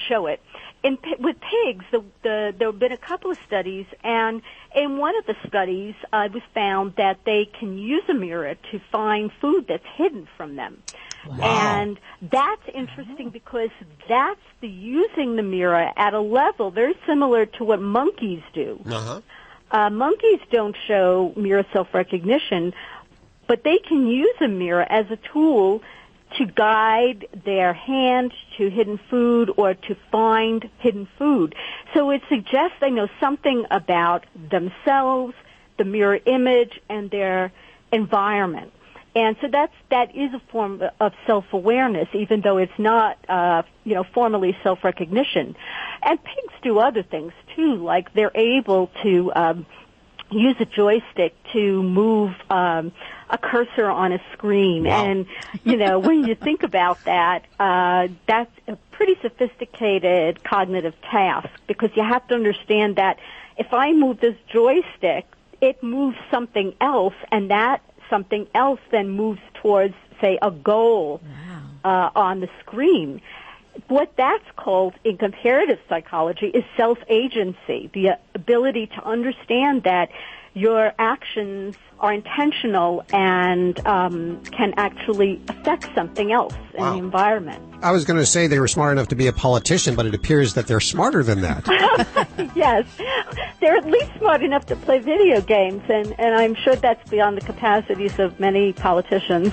show it. With pigs, there have been a couple of studies, and in one of the studies, it was found that they can use a mirror to find food that's hidden from them. Wow. And that's interesting because that's using the mirror at a level very similar to what monkeys do. Uh-huh. Monkeys don't show mirror self-recognition, but they can use a mirror as a tool to guide their hand to hidden food or to find hidden food. So it suggests they know something about themselves, the mirror image, and their environment. And so that is a form of self-awareness, even though it's not, formally self-recognition. And pigs do other things too, like they're able to use a joystick to move a cursor on a screen. Wow. And, when you think about that, that's a pretty sophisticated cognitive task, because you have to understand that if I move this joystick, it moves something else, and that something else then moves towards, say, a goal on the screen. What that's called in comparative psychology is self-agency, the ability to understand that your actions are intentional and can actually affect something else in the environment. I was going to say they were smart enough to be a politician, but it appears that they're smarter than that. Yes. They're at least smart enough to play video games, and I'm sure that's beyond the capacities of many politicians.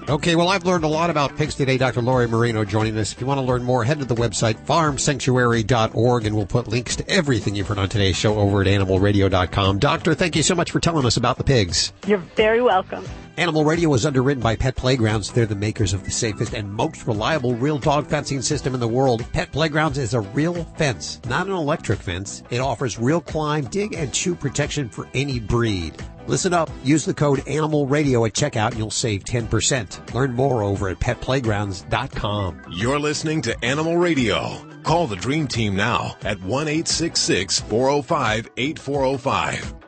Okay, well, I've learned a lot about pigs today. Dr. Lori Marino joining us. If you want to learn more, head to the website farmsanctuary.org, and we'll put links to everything you've heard on today's show over at animalradio.com. Doctor, thank you so much for telling us about the pigs. You're very welcome. Animal Radio was underwritten by Pet Playgrounds. They're the makers of the safest and most reliable real dog fencing system in the world. Pet Playgrounds is a real fence, not an electric fence. It offers real climb, dig, and chew protection for any breed. Listen up. Use the code Animal Radio at checkout and you'll save 10%. Learn more over at petplaygrounds.com. You're listening to Animal Radio. Call the Dream Team now at 1-866-405-8405.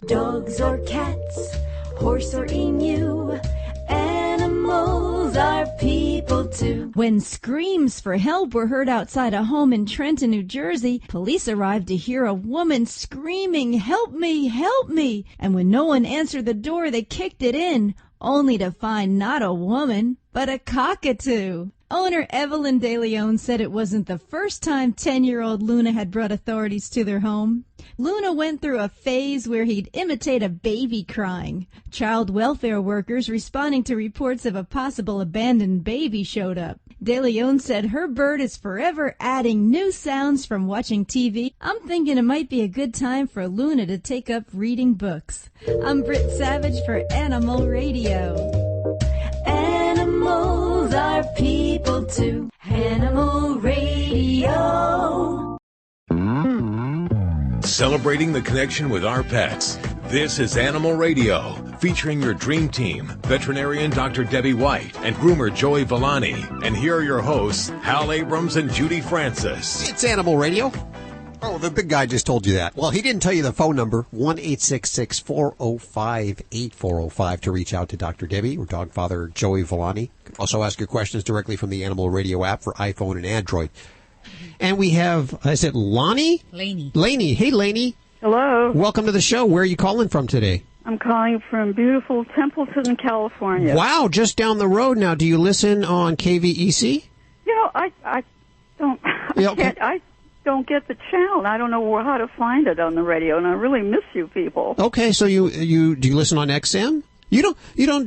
Dogs or cats, horse or emu, animals are people too. When screams for help were heard outside a home in Trenton, New Jersey, police arrived to hear a woman screaming, "Help me, help me!" And when no one answered the door, they kicked it in, only to find not a woman, but a cockatoo. Owner Evelyn De Leon said it wasn't the first time 10-year-old Luna had brought authorities to their home. Luna went through a phase where he'd imitate a baby crying. Child welfare workers responding to reports of a possible abandoned baby showed up. De Leon said her bird is forever adding new sounds from watching TV. I'm thinking it might be a good time for Luna to take up reading books. I'm Britt Savage for Animal Radio. Animals are people too. Animal Radio. Celebrating the connection with our pets. This is Animal Radio, featuring your dream team, veterinarian Dr. Debbie White and groomer Joey Villani. And here are your hosts, Hal Abrams and Judy Francis. It's Animal Radio. Oh, the big guy just told you that. Well, he didn't tell you the phone number, 1-866-405-8405 to reach out to Dr. Debbie or Dog Father Joey Villani. Also ask your questions directly from the Animal Radio app for iPhone and Android. And we have, is it Lonnie? Laney. Laney. Hey, Laney. Hello. Welcome to the show. Where are you calling from today? I'm calling from beautiful Templeton, California. Wow, just down the road now. Do you listen on KVEC? You know, I don't, I don't get the channel. I don't know how to find it on the radio, and I really miss you people. Okay, so do you listen on XM? You don't.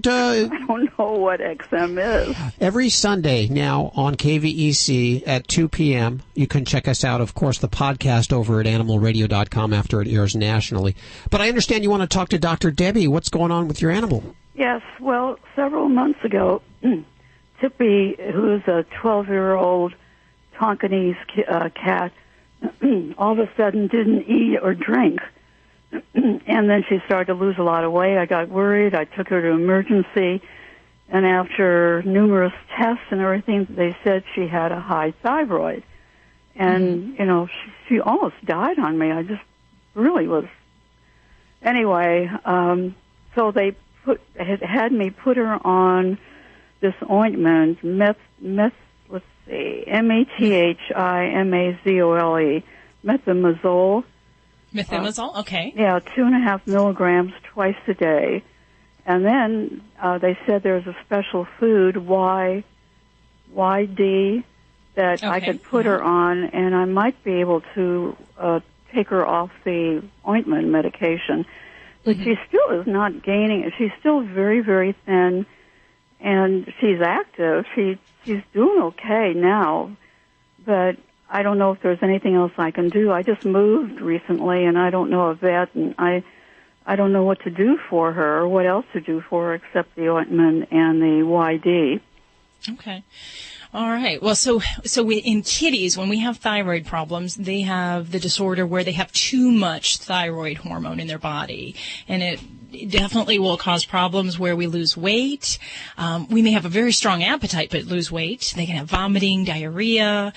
I don't know what XM is. Every Sunday now on KVEC at 2 p.m. You can check us out. Of course, the podcast over at animalradio.com after it airs nationally. But I understand you want to talk to Dr. Debbie. What's going on with your animal? Yes. Well, several months ago, Tippy, who's a 12-year-old Tonkinese cat, all of a sudden didn't eat or drink. And then she started to lose a lot of weight. I got worried. I took her to emergency. And after numerous tests and everything, they said she had a high thyroid. And, you know, she almost died on me. I just really was. Anyway, so they had me put her on this ointment, METHIMAZOLE, methimazole. Methimazole, okay. Yeah, 2.5 milligrams twice a day. And then they said there's a special food, YD, that I could put her on, and I might be able to take her off the ointment medication. But she still is not gaining. She's still very, very thin, and she's active. She's doing okay now, but I don't know if there's anything else I can do. I just moved recently, and I don't know a vet, and I don't know what to do for her or what else to do for her except the ointment and the YD. Okay. All right. Well, so in kitties, when we have thyroid problems, they have the disorder where they have too much thyroid hormone in their body, and it definitely will cause problems where we lose weight. We may have a very strong appetite but lose weight. They can have vomiting, diarrhea,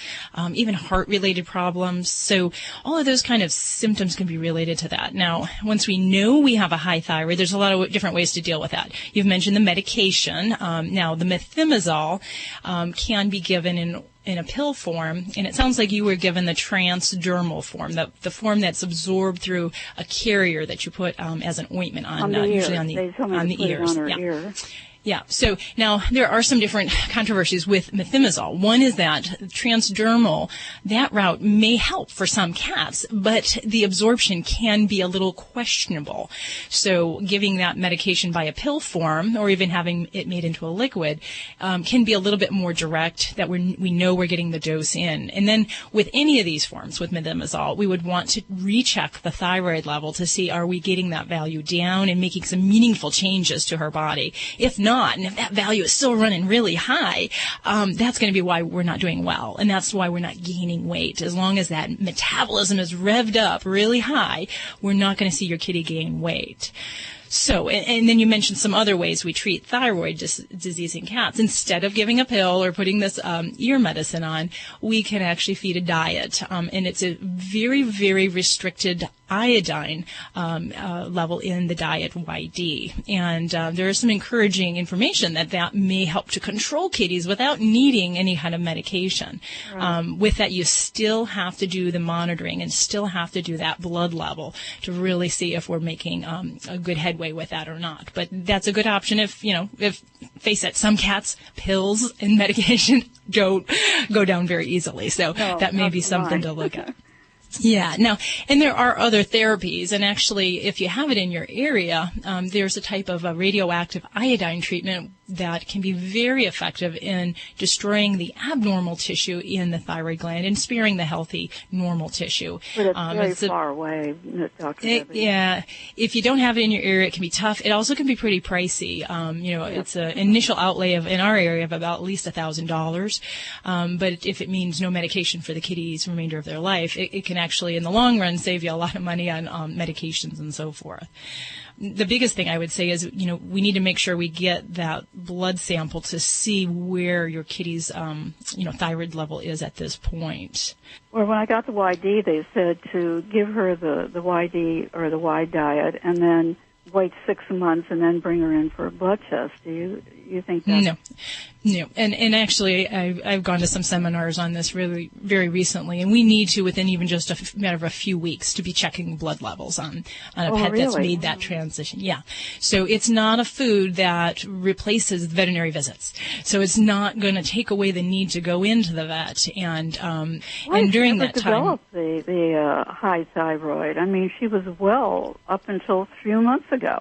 even heart-related problems. So all of those kind of symptoms can be related to that. Now, once we know we have a high thyroid, there's a lot of different ways to deal with that. You've mentioned the medication. Now, the methimazole can be given in a pill form, and it sounds like you were given the transdermal form, the form that's absorbed through a carrier that you put as an ointment on usually on the ears. Ear. Yeah. So now there are some different controversies with methimazole. One is that transdermal, that route may help for some cats, but the absorption can be a little questionable. So giving that medication by a pill form or even having it made into a liquid can be a little bit more direct, that we know we're getting the dose in. And then with any of these forms, with methimazole, we would want to recheck the thyroid level to see, are we getting that value down and making some meaningful changes to her body? If not, and if that value is still running really high, that's going to be why we're not doing well, and that's why we're not gaining weight. As long as that metabolism is revved up really high, we're not going to see your kitty gain weight. So, and then you mentioned some other ways we treat thyroid disease in cats. Instead of giving a pill or putting this ear medicine on, we can actually feed a diet, and it's a very, very restricted iodine level in the diet YD. And there is some encouraging information that may help to control kitties without needing any kind of medication. Right. With that, you still have to do the monitoring and still have to do that blood level to really see if we're making a good headway with that or not. But that's a good option if face it, some cats, pills and medication don't go down very easily. So that may be something to look at. Yeah. Now, and there are other therapies, and actually, if you have it in your area, there's a type of a radioactive iodine treatment that can be very effective in destroying the abnormal tissue in the thyroid gland and sparing the healthy, normal tissue. But it's very far away, Dr. Debbie. Yeah. If you don't have it in your area, it can be tough. It also can be pretty pricey. It's an initial outlay in our area of about at least $1,000. But if it means no medication for the kitty's remainder of their life, it can actually, in the long run, save you a lot of money on medications and so forth. the biggest thing I would say is, we need to make sure we get that blood sample to see where your kitty's, thyroid level is at this point. Well, when I got the YD, they said to give her the YD or the Y diet and then wait 6 months and then bring her in for a blood test. Do you think that? No. And actually, I've gone to some seminars on this really very recently, and we need to, within even just a matter of a few weeks, to be checking blood levels on a pet that's made that transition. Yeah. So it's not a food that replaces veterinary visits. So it's not going to take away the need to go into the vet. And during that time, developed the high thyroid. I mean, she was well up until a few months ago.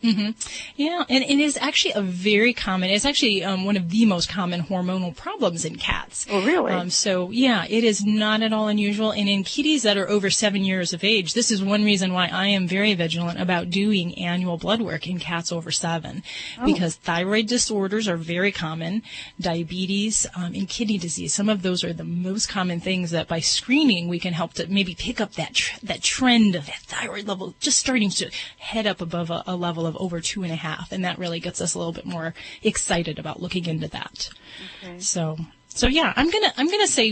Mm-hmm. Yeah, and it is actually it's actually one of the most common hormonal problems in cats. Oh, really? So, yeah, it is not at all unusual. And in kitties that are over 7 years of age, this is one reason why I am very vigilant about doing annual blood work in cats over 7. Because thyroid disorders are very common, diabetes, and kidney disease. Some of those are the most common things that by screening we can help to maybe pick up that trend of that thyroid level just starting to head up above a level of over 2.5, and that really gets us a little bit more excited about looking into that. Okay. So yeah, I'm gonna say,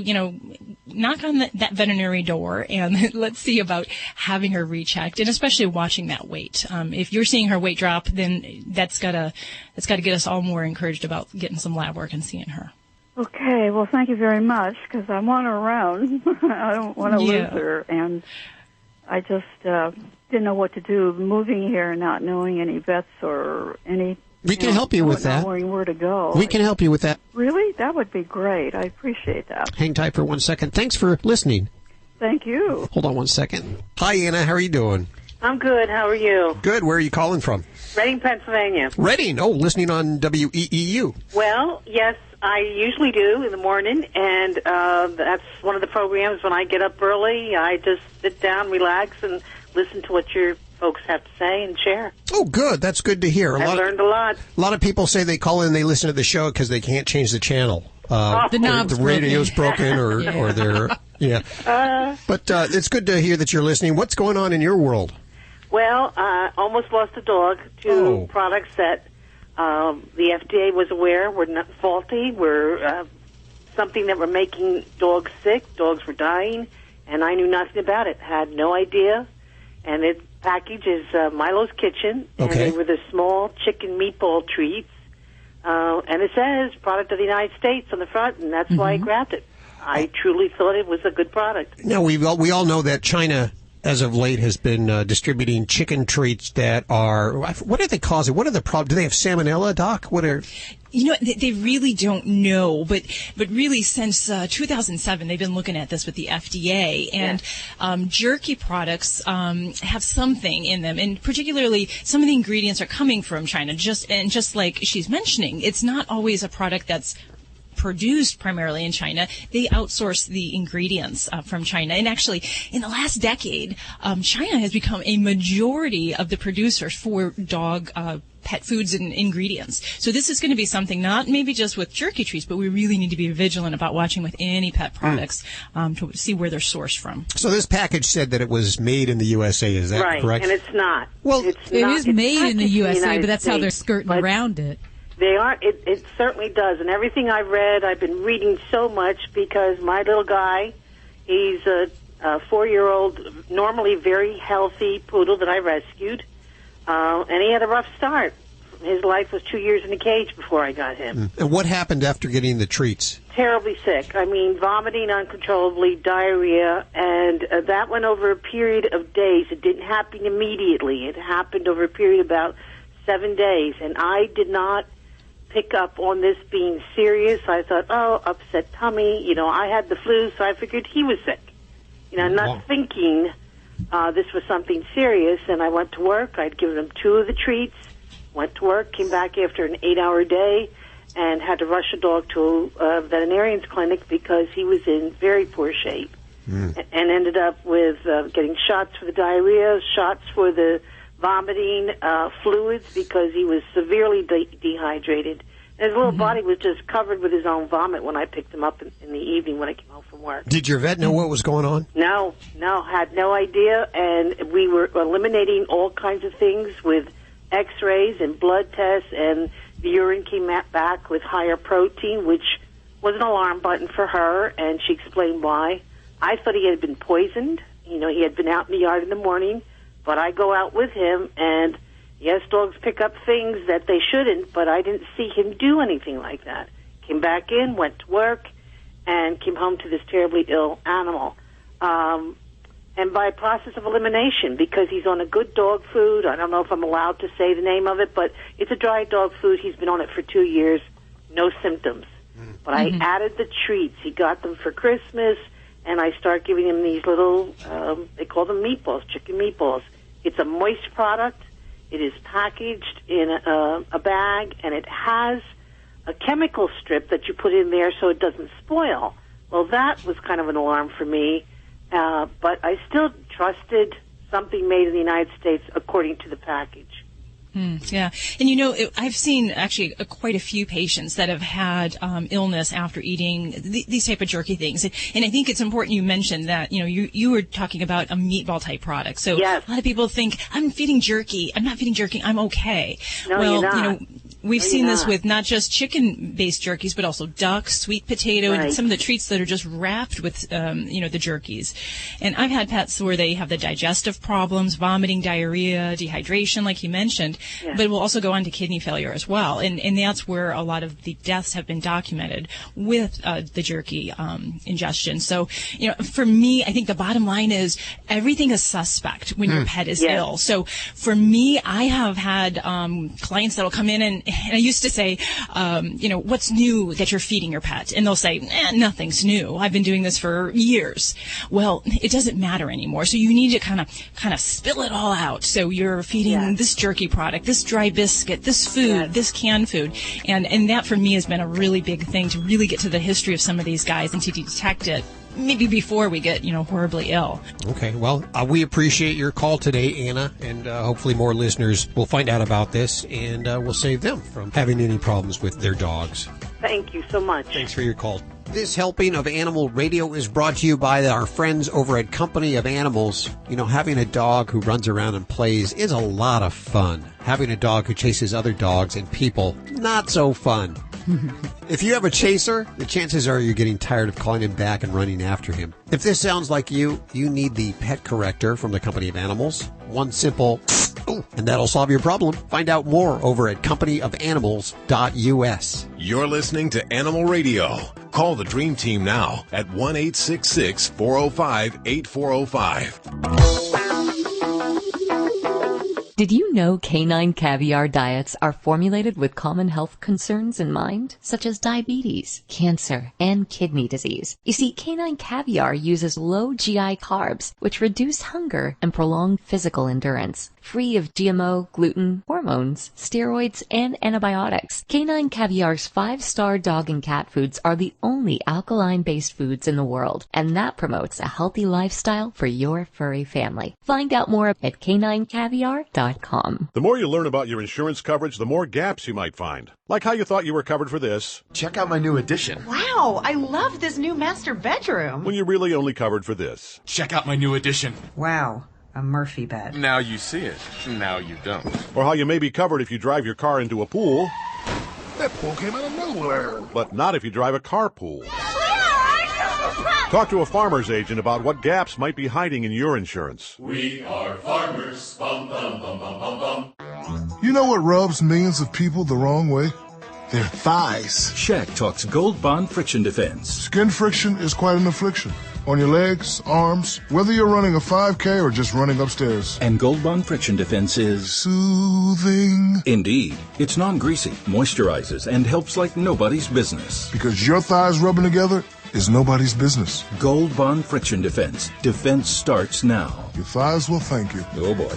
knock on that veterinary door and let's see about having her rechecked, and especially watching that weight. If you're seeing her weight drop, then that's gotta get us all more encouraged about getting some lab work and seeing her. Okay. Well, thank you very much, because I want her around. I don't want to lose her, and I just didn't know what to do, moving here, not knowing any vets or any. We can help you with that. Not knowing where to go. We can help you with that. Really? That would be great. I appreciate that. Hang tight for 1 second. Thanks for listening. Thank you. Hold on 1 second. Hi, Anna. How are you doing? I'm good. How are you? Good. Where are you calling from? Reading, Pennsylvania. Reading. Oh, listening on WEEU. Well, yes, I usually do in the morning, and that's one of the programs when I get up early. I just sit down, relax, and listen to what your folks have to say and share. Oh, good. That's good to hear. I learned a lot. A lot of people say they call in and they listen to the show because they can't change the channel. The knob's the radio's broken or they're, But it's good to hear that you're listening. What's going on in your world? Well, I almost lost a dog to products that the FDA was aware were not faulty, were something that were making dogs sick. Dogs were dying, and I knew nothing about it. Had no idea. And its package is Milo's Kitchen, and they were the small chicken meatball treats. And it says product of the United States on the front, and that's why I grabbed it. I truly thought it was a good product. Now, we all know that China, as of late, has been distributing chicken treats that are, what are they causing? What are the problems? Do they have salmonella, Doc? What are... They really don't know, but really since 2007, they've been looking at this with the FDA, and jerky products have something in them, and particularly some of the ingredients are coming from China. Just like she's mentioning, it's not always a product that's produced primarily in China. They outsource the ingredients from China. And actually, in the last decade, China has become a majority of the producers for dog pet foods and ingredients. So this is going to be something, not maybe just with jerky treats, but we really need to be vigilant about watching with any pet products to see where they're sourced from. So this package said that it was made in the USA. Is that correct? Right, and it's not. Well, it is made in the USA, but that's how they're skirting around it. They are. It certainly does. And everything I've read, I've been reading so much because my little guy, he's a 4-year-old, normally very healthy poodle that I rescued, and he had a rough start. His life was 2 years in a cage before I got him. And what happened after getting the treats? Terribly sick. I mean, vomiting uncontrollably, diarrhea, and that went over a period of days. It didn't happen immediately. It happened over a period of about 7 days, and I did not pick up on this being serious. I thought, upset tummy. I had the flu, so I figured he was sick. Not thinking this was something serious, and I went to work. I'd given him 2 of the treats, went to work, came back after an 8-hour day, and had to rush a dog to a veterinarian's clinic because he was in very poor shape, and ended up with getting shots for the diarrhea, shots for the vomiting, fluids because he was severely dehydrated, His little body was just covered with his own vomit when I picked him up in the evening when I came home from work. Did your vet know what was going on? No, had no idea, and we were eliminating all kinds of things with x-rays and blood tests, and the urine came back with higher protein, which was an alarm button for her, and she explained why. I thought he had been poisoned. You know, he had been out in the yard in the morning, but I go out with him, and yes, dogs pick up things that they shouldn't, but I didn't see him do anything like that. Came back in, went to work, and came home to this terribly ill animal. And by process of elimination, because he's on a good dog food, I don't know if I'm allowed to say the name of it, but it's a dry dog food. He's been on it for 2 years, no symptoms. But I added the treats. He got them for Christmas, and I start giving him these little, they call them meatballs, chicken meatballs. It's a moist product. It is packaged in a bag, and it has a chemical strip that you put in there so it doesn't spoil. Well, that was kind of an alarm for me, but I still trusted something made in the United States according to the package. Yeah. And, you know, I've seen actually quite a few patients that have had illness after eating these type of jerky things. And I think it's important you mentioned that, you know, you were talking about a meatball type product. So yes. A lot of people think, I'm feeding jerky. I'm not feeding jerky. I'm okay. No, well, you're not. You know, we've seen this with not just chicken-based jerkies, but also duck, sweet potato, and some of the treats that are just wrapped with, you know, the jerkies. And I've had pets where they have the digestive problems, vomiting, diarrhea, dehydration, like you mentioned, but it will also go on to kidney failure as well. And that's where a lot of the deaths have been documented with the jerky ingestion. So, you know, for me, I think the bottom line is everything is suspect when your pet is ill. So for me, I have had clients that will come in and I used to say, you know, what's new that you're feeding your pet? And they'll say, nothing's new. I've been doing this for years. Well, it doesn't matter anymore. So you need to kind of spill it all out. So you're feeding this jerky product, this dry biscuit, this food, this canned food. And that for me has been a really big thing to really get to the history of some of these guys and to detect it maybe before we get, you know, horribly ill. Okay, well, we appreciate your call today, Anna, and hopefully more listeners will find out about this and we'll save them from having any problems with their dogs. Thank you so much. Thanks for your call. This helping of Animal Radio is brought to you by our friends over at Company of Animals. You know, having a dog who runs around and plays is a lot of fun. Having a dog who chases other dogs and people, not so fun. If you have a chaser, the chances are you're getting tired of calling him back and running after him. If this sounds like you need the pet corrector from the Company of Animals. One simple, and that'll solve your problem. Find out more over at companyofanimals.us. You're listening to Animal Radio. Call the Dream Team now at 1-866-405-8405. Did you know canine caviar diets are formulated with common health concerns in mind, such as diabetes, cancer, and kidney disease? You see, canine caviar uses low GI carbs, which reduce hunger and prolong physical endurance. Free of GMO, gluten, hormones, steroids, and antibiotics, canine caviar's 5-star dog and cat foods are the only alkaline-based foods in the world, and that promotes a healthy lifestyle for your furry family. Find out more at caninecaviar.com. The more you learn about your insurance coverage, the more gaps you might find. Like how you thought you were covered for this. Check out my new addition. Wow, I love this new master bedroom. When you're really only covered for this. Check out my new addition. Wow, a Murphy bed. Now you see it. Now you don't. Or how you may be covered if you drive your car into a pool. That pool came out of nowhere. But not if you drive a carpool. Talk to a farmer's agent about what gaps might be hiding in your insurance. We are farmers. Bum, bum, bum, bum, bum, bum. You know what rubs millions of people the wrong way? Their thighs. Shaq talks Gold Bond Friction Defense. Skin friction is quite an affliction. On your legs, arms, whether you're running a 5K or just running upstairs. And Gold Bond Friction Defense is... soothing. Indeed. It's non-greasy, moisturizes, and helps like nobody's business. Because your thighs rubbing together is nobody's business. Gold Bond Friction Defense. Defense starts now. Your thighs will thank you. Oh, boy.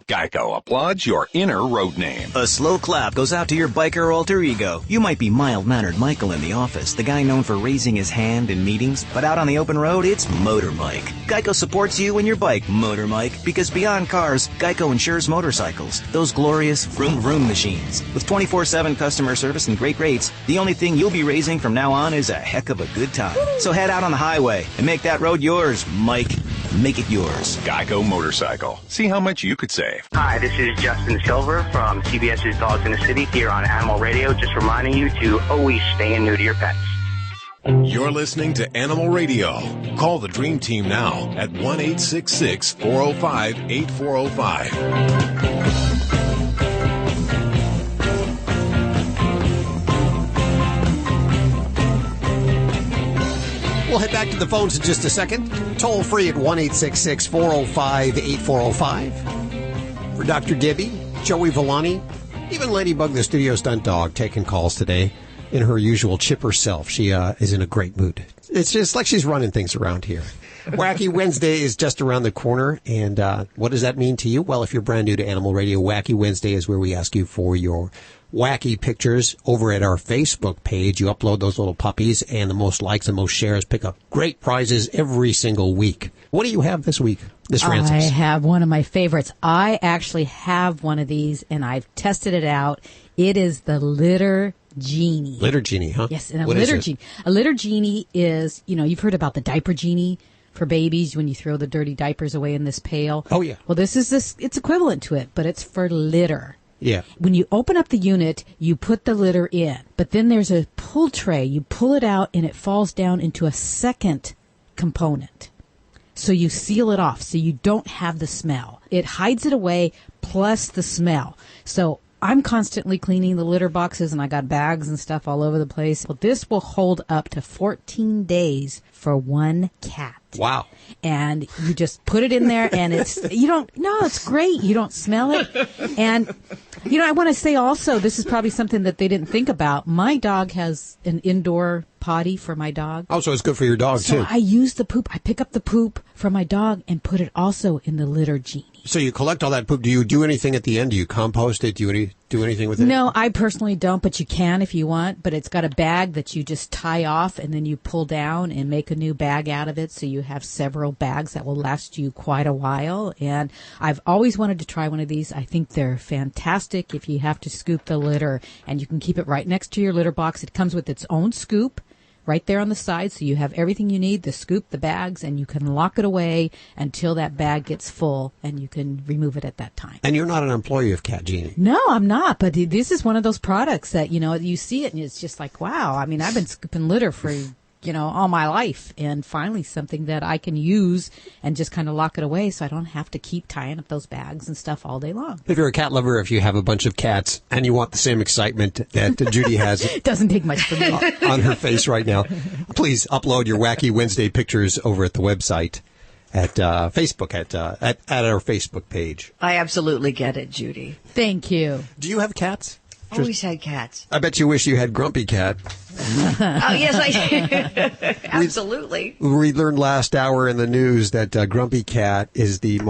Geico applauds your inner road name. A slow clap goes out to your biker alter ego. You might be mild-mannered Michael in the office, the guy known for raising his hand in meetings, but out on the open road, it's Motor Mike. Geico supports you and your bike, Motor Mike, because beyond cars, Geico insures motorcycles, those glorious vroom-vroom machines. With 24/7 customer service and great rates, the only thing you'll be raising from now on is a heck of a good time. So head out on the highway and make that road yours, Mike. Make it yours. Geico Motorcycle. See how much you could save. Hi, this is Justin Silver from CBS's Dogs in the City here on Animal Radio, just reminding you to always stay and neuter your pets. You're listening to Animal Radio. Call the Dream Team now at 1-866-405-8405. We'll head back to the phones in just a second. Toll free at 1-866-405-8405. For Dr. Debbie, Joey Villani, even Ladybug, the studio stunt dog, taking calls today in her usual chipper self. She is in a great mood. It's just like she's running things around here. Wacky Wednesday is just around the corner, and what does that mean to you? Well, if you're brand new to Animal Radio, Wacky Wednesday is where we ask you for your wacky pictures over at our Facebook page. You upload those little puppies, and the most likes and most shares pick up great prizes every single week. What do you have this week, Miss Francis? I have one of my favorites. I actually have one of these, and I've tested it out. It is the Litter Genie. Litter Genie, huh? Yes, and What is it? A Litter Genie is, you've heard about the diaper genie for babies when you throw the dirty diapers away in this pail. Oh, yeah. Well, it's equivalent to it, but it's for litter. Yeah. When you open up the unit, you put the litter in, but then there's a pull tray. You pull it out and it falls down into a second component. So you seal it off so you don't have the smell. It hides it away plus the smell. So I'm constantly cleaning the litter boxes and I got bags and stuff all over the place. Well, this will hold up to 14 days for one cat. Wow. And you just put it in there and it's great. You don't smell it. And, I want to say also, this is probably something that they didn't think about. My dog has an indoor potty for my dog. Oh, so it's good for your dog, so too. I use the poop. I pick up the poop from my dog and put it also in the Litter Genie. So you collect all that poop. Do you do anything at the end? Do you compost it? Do you do anything with it? No, I personally don't, but you can if you want. But it's got a bag that you just tie off and then you pull down and make a new bag out of it. So you have several bags that will last you quite a while. And I've always wanted to try one of these. I think they're fantastic if you have to scoop the litter, and you can keep it right next to your litter box. It comes with its own scoop right there on the side, so you have everything you need, the scoop, the bags, and you can lock it away until that bag gets full, and you can remove it at that time. And you're not an employee of Cat Genie. No, I'm not, but this is one of those products that, you see it and it's just like, wow. I mean, I've been scooping litter for, all my life, and finally something that I can use and just kind of lock it away so I don't have to keep tying up those bags and stuff all day long. If you're a cat lover, if you have a bunch of cats and you want the same excitement that Judy has It doesn't take much for me. on her face right now, please upload your Wacky Wednesday pictures over at the website at Facebook, at our Facebook page. I absolutely get it, Judy. Thank you. Do you have cats? Always had cats. I bet you wish you had Grumpy Cat. Oh, yes, I absolutely. We learned last hour in the news that Grumpy Cat is the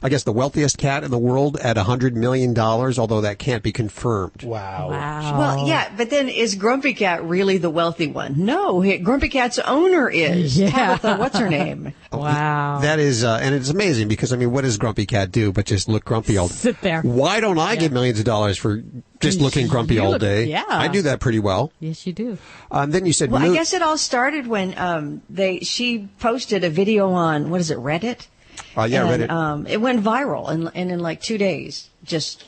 wealthiest cat in the world at $100 million, although that can't be confirmed. Wow. Well, yeah, but then is Grumpy Cat really the wealthy one? No, Grumpy Cat's owner is. Yeah. Tabitha, what's her name? Wow. That is, and it's amazing because, what does Grumpy Cat do but just look grumpy all day? Sit there. Why don't I get millions of dollars for just looking grumpy all day? Yeah. I do that pretty well. Yes, you do. Then you said, well, I guess it all started when she posted a video on, Reddit? Reddit. It went viral, and in like 2 days, just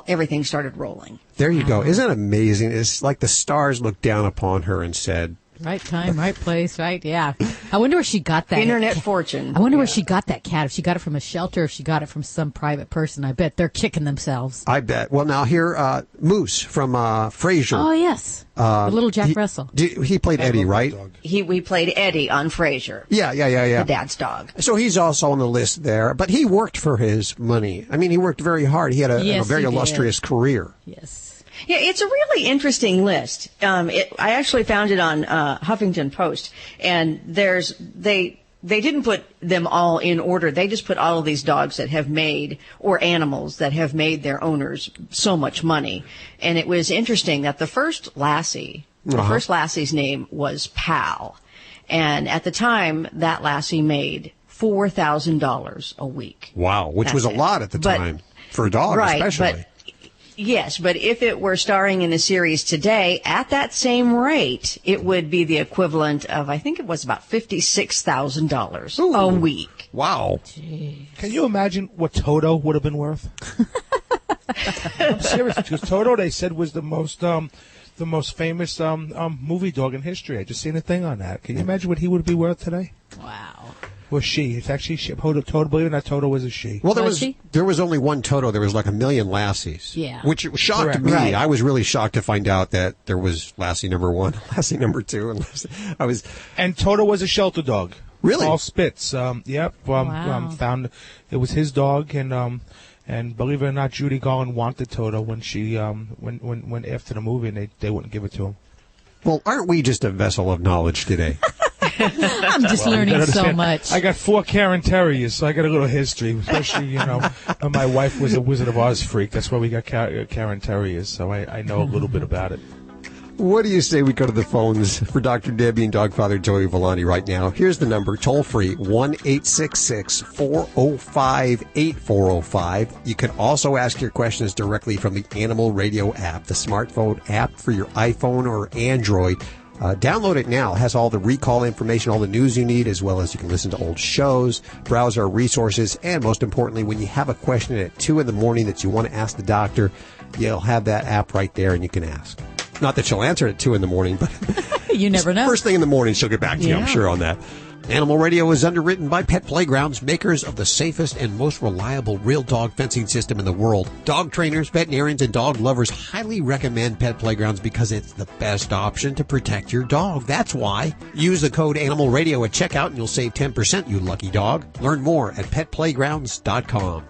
everything started rolling. There you go. Isn't it amazing? It's like the stars looked down upon her and said, right time, right place, right? Yeah. I wonder where she got that. Internet fortune. I wonder where she got that cat. If she got it from a shelter, if she got it from some private person. I bet they're kicking themselves. I bet. Well, now here, Moose from Frasier. Oh, yes. The little Jack Russell. He played Eddie, right? We played Eddie on Frasier. Yeah. The dad's dog. So he's also on the list there, but he worked for his money. He worked very hard. He had a very illustrious career. Yes. Yeah, it's a really interesting list. I actually found it on Huffington Post, and they they didn't put them all in order. They just put all of these dogs that have made, or animals that have made their owners so much money. And it was interesting that the first Lassie, the first Lassie's name was Pal. And at the time, that Lassie made $4,000 a week. Wow, which was a lot at the time for a dog, especially. Yes, but if it were starring in a series today, at that same rate, it would be the equivalent of, I think it was about $56,000 a week. Wow. Can you imagine what Toto would have been worth? I'm serious, because Toto, they said, was the most famous movie dog in history. I just seen a thing on that. Can you imagine what he would be worth today? Wow. Was she? It's actually she. Toto, believe it or not, Toto was a she. Well, there was only one Toto. There was like 1 million Lassies. Yeah. Which shocked me. Right. I was really shocked to find out that there was Lassie number 1, Lassie number 2, and And Toto was a shelter dog. Really? All Spitz. Yep. Found it was his dog, and believe it or not, Judy Garland wanted Toto when she when after the movie, and they wouldn't give it to him. Well, aren't we just a vessel of knowledge today? I'm just learning so much. I got 4 Karen Terriers, so I got a little history. Especially, my wife was a Wizard of Oz freak. That's why we got Karen Terriers, so I know a little bit about it. What do you say we go to the phones for Dr. Debbie and Dog Father Joey Villani right now? Here's the number, toll free, 1-866-405-8405. You can also ask your questions directly from the Animal Radio app, the smartphone app for your iPhone or Android. Download it now. It has all the recall information, all the news you need, as well as you can listen to old shows, browse our resources, and most importantly, when you have a question at 2 in the morning that you want to ask the doctor, you'll have that app right there and you can ask. Not that she'll answer it at 2 in the morning, but you never know. First thing in the morning, she'll get back to you, I'm sure, on that. Animal Radio is underwritten by Pet Playgrounds, makers of the safest and most reliable real dog fencing system in the world. Dog trainers, veterinarians, and dog lovers highly recommend Pet Playgrounds because it's the best option to protect your dog. That's why. Use the code Animal Radio at checkout and you'll save 10%, you lucky dog. Learn more at petplaygrounds.com.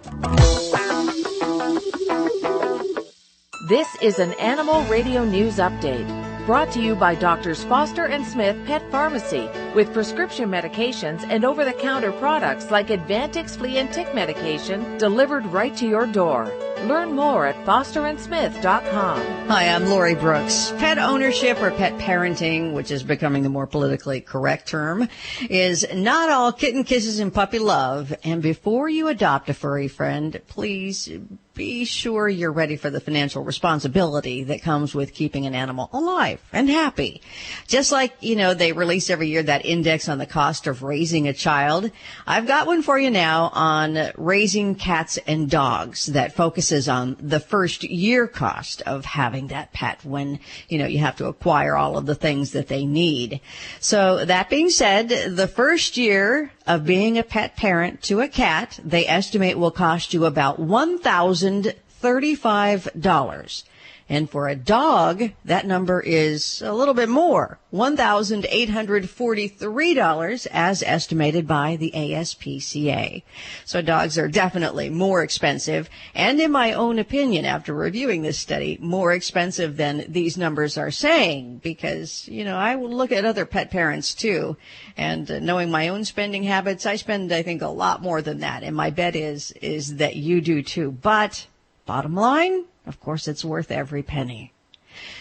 This is an Animal Radio News Update, brought to you by Doctors Foster and Smith Pet Pharmacy, with prescription medications and over-the-counter products like Advantix flea and tick medication delivered right to your door. Learn more at fosterandsmith.com. Hi, I'm Lori Brooks. Pet ownership or pet parenting, which is becoming the more politically correct term, is not all kitten kisses and puppy love. And before you adopt a furry friend, please be sure you're ready for the financial responsibility that comes with keeping an animal alive and happy. Just like, they release every year that index on the cost of raising a child, I've got one for you now on raising cats and dogs that focuses on the first year cost of having that pet when, you have to acquire all of the things that they need. So that being said, the first year of being a pet parent to a cat, they estimate will cost you about $1,035. And for a dog, that number is a little bit more, $1,843 as estimated by the ASPCA. So dogs are definitely more expensive, and in my own opinion, after reviewing this study, more expensive than these numbers are saying, because, I will look at other pet parents too, and knowing my own spending habits, I spend, I think, a lot more than that, and my bet is that you do too. But bottom line, of course, it's worth every penny.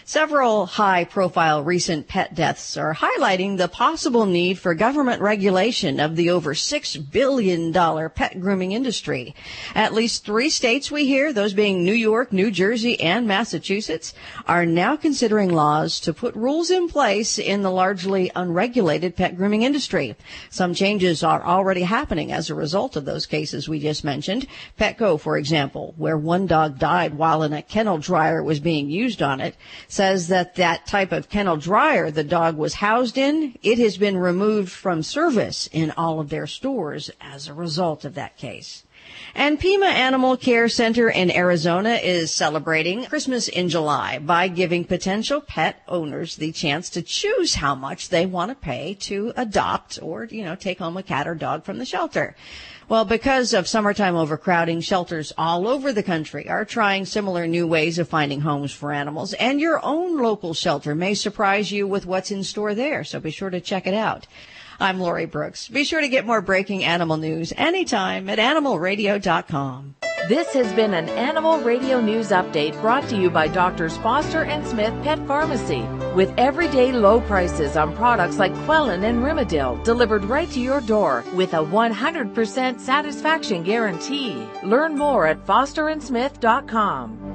Several high-profile recent pet deaths are highlighting the possible need for government regulation of the over $6 billion pet grooming industry. At least 3 states we hear, those being New York, New Jersey, and Massachusetts, are now considering laws to put rules in place in the largely unregulated pet grooming industry. Some changes are already happening as a result of those cases we just mentioned. Petco, for example, where one dog died while a kennel dryer was being used on it, says that type of kennel dryer the dog was housed in, it has been removed from service in all of their stores as a result of that case. And Pima Animal Care Center in Arizona is celebrating Christmas in July by giving potential pet owners the chance to choose how much they want to pay to adopt or, take home a cat or dog from the shelter. Well, because of summertime overcrowding, shelters all over the country are trying similar new ways of finding homes for animals, and your own local shelter may surprise you with what's in store there, so be sure to check it out. I'm Lori Brooks. Be sure to get more breaking animal news anytime at animalradio.com. This has been an Animal Radio News Update brought to you by Doctors Foster and Smith Pet Pharmacy. With everyday low prices on products like Quellen and Rimadyl delivered right to your door with a 100% satisfaction guarantee. Learn more at fosterandsmith.com.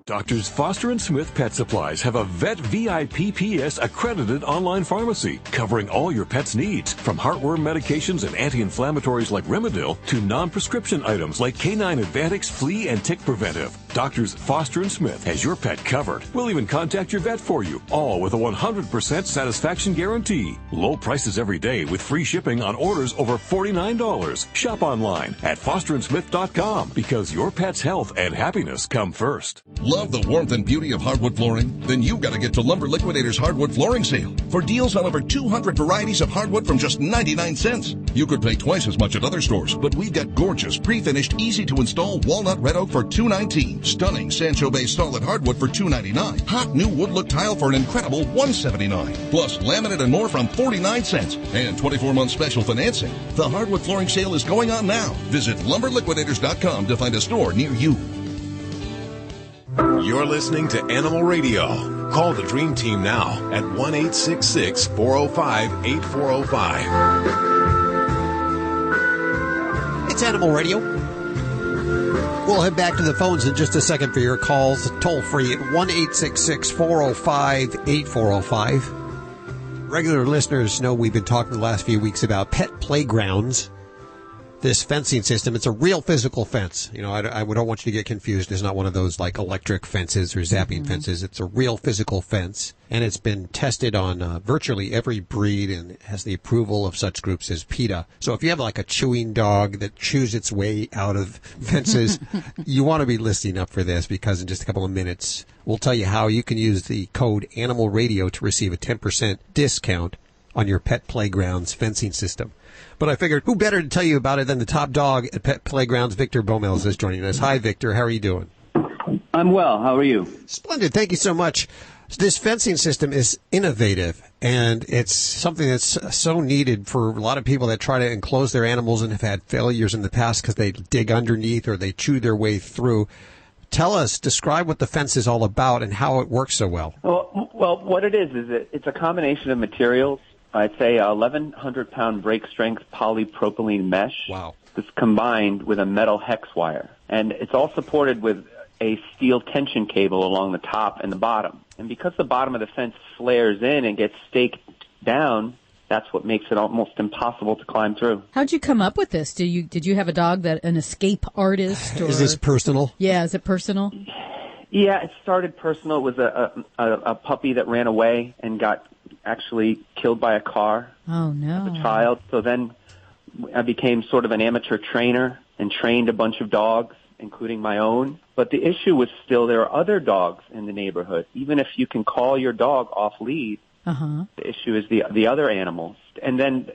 Doctors Foster and Smith Pet Supplies have a Vet VIPPS accredited online pharmacy covering all your pet's needs, from heartworm medications and anti-inflammatories like Rimadyl to non-prescription items like Canine Advantix Flea and Tick Preventive. Doctors Foster and Smith has your pet covered. We'll even contact your vet for you, all with a 100% satisfaction guarantee. Low prices every day with free shipping on orders over $49. Shop online at fosterandsmith.com because your pet's health and happiness come first. Love the warmth and beauty of hardwood flooring? Then you've got to get to Lumber Liquidators Hardwood Flooring Sale for deals on over 200 varieties of hardwood from just 99 cents. You could pay twice as much at other stores, but we've got gorgeous, pre-finished, easy-to-install walnut red oak for $219. Stunning Sancho Bay solid hardwood for $299. Hot new wood look tile for an incredible $179. Plus laminate and more from 49 cents. And 24-month special financing. The hardwood flooring sale is going on now. Visit lumberliquidators.com to find a store near you. You're listening to Animal Radio. Call the Dream Team now at 1-866-405-8405. It's Animal Radio. We'll head back to the phones in just a second for your calls. Toll free at 1-866-405-8405. Regular listeners know we've been talking the last few weeks about pet playgrounds. This fencing system, it's a real physical fence. You know, I don't want you to get confused. It's not one of those like electric fences or zapping fences. It's a real physical fence, and it's been tested on virtually every breed and has the approval of such groups as PETA. So if you have like a chewing dog that chews its way out of fences, you want to be listening up for this, because in just a couple of minutes, we'll tell you how you can use the code Animal Radio to receive a 10% discount on your Pet Playgrounds fencing system. But I figured, who better to tell you about it than the top dog at Pet Playgrounds, Victor Bomels, is joining us. Hi, Victor. How are you doing? I'm well. How are you? Splendid. Thank you so much. This fencing system is innovative, and it's something that's so needed for a lot of people that try to enclose their animals and have had failures in the past because they dig underneath or they chew their way through. Tell us, describe what the fence is all about and how it works so well. Well, what it is it's a combination of materials. I'd say a 1,100-pound break-strength polypropylene mesh. Wow. That's combined with a metal hex wire. And it's all supported with a steel tension cable along the top and the bottom. And because the bottom of the fence flares in and gets staked down, that's what makes it almost impossible to climb through. How'd you come up with this? Did you have a dog an escape artist? Or... Is this personal? Yeah, is it personal? Yeah, it started personal. It was a puppy that ran away and got actually killed by a car. Oh, no. As a child. So then I became sort of an amateur trainer and trained a bunch of dogs, including my own. But the issue was still there are other dogs in the neighborhood. Even if you can call your dog off lead, the issue is the other animals. And then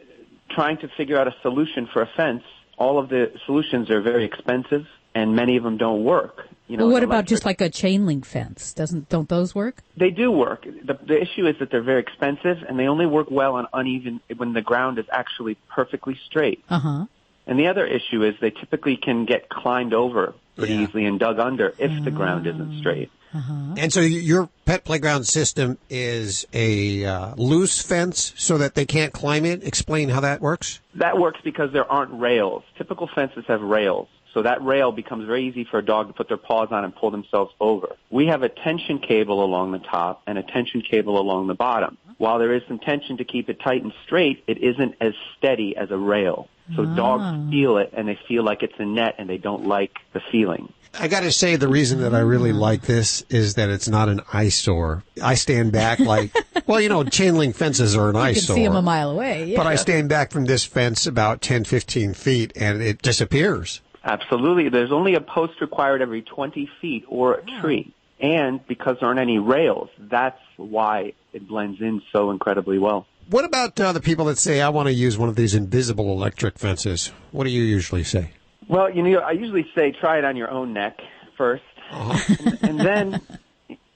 trying to figure out a solution for a fence, all of the solutions are very expensive, and many of them don't work. You know, well, what about just like a chain link fence? Don't those work? They do work. The issue is that they're very expensive, and they only work well on uneven when the ground is actually perfectly straight. Uh-huh. And the other issue is they typically can get climbed over pretty easily and dug under if the ground isn't straight. Uh-huh. And so your Pet Playground system is a loose fence so that they can't climb it? Explain how that works. That works because there aren't rails. Typical fences have rails. So that rail becomes very easy for a dog to put their paws on and pull themselves over. We have a tension cable along the top and a tension cable along the bottom. While there is some tension to keep it tight and straight, it isn't as steady as a rail. So dogs feel it, and they feel like it's a net, and they don't like the feeling. I got to say, the reason that I really like this is that it's not an eyesore. I stand back like, well, you know, chain link fences are an eyesore. You can see them a mile away. Yeah. But I stand back from this fence about 10, 15 feet, and it disappears. Absolutely. There's only a post required every 20 feet or a tree. And because there aren't any rails, that's why it blends in so incredibly well. What about the people that say, I want to use one of these invisible electric fences? What do you usually say? Well, you know, I usually say try it on your own neck first. And then,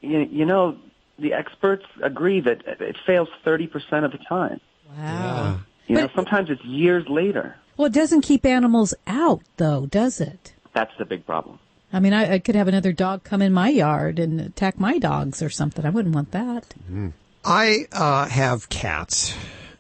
you know, the experts agree that it fails 30% of the time. Wow. You know, sometimes it's years later. Well, it doesn't keep animals out, though, does it? That's the big problem. I mean, I could have another dog come in my yard and attack my dogs or something. I wouldn't want that. I have cats,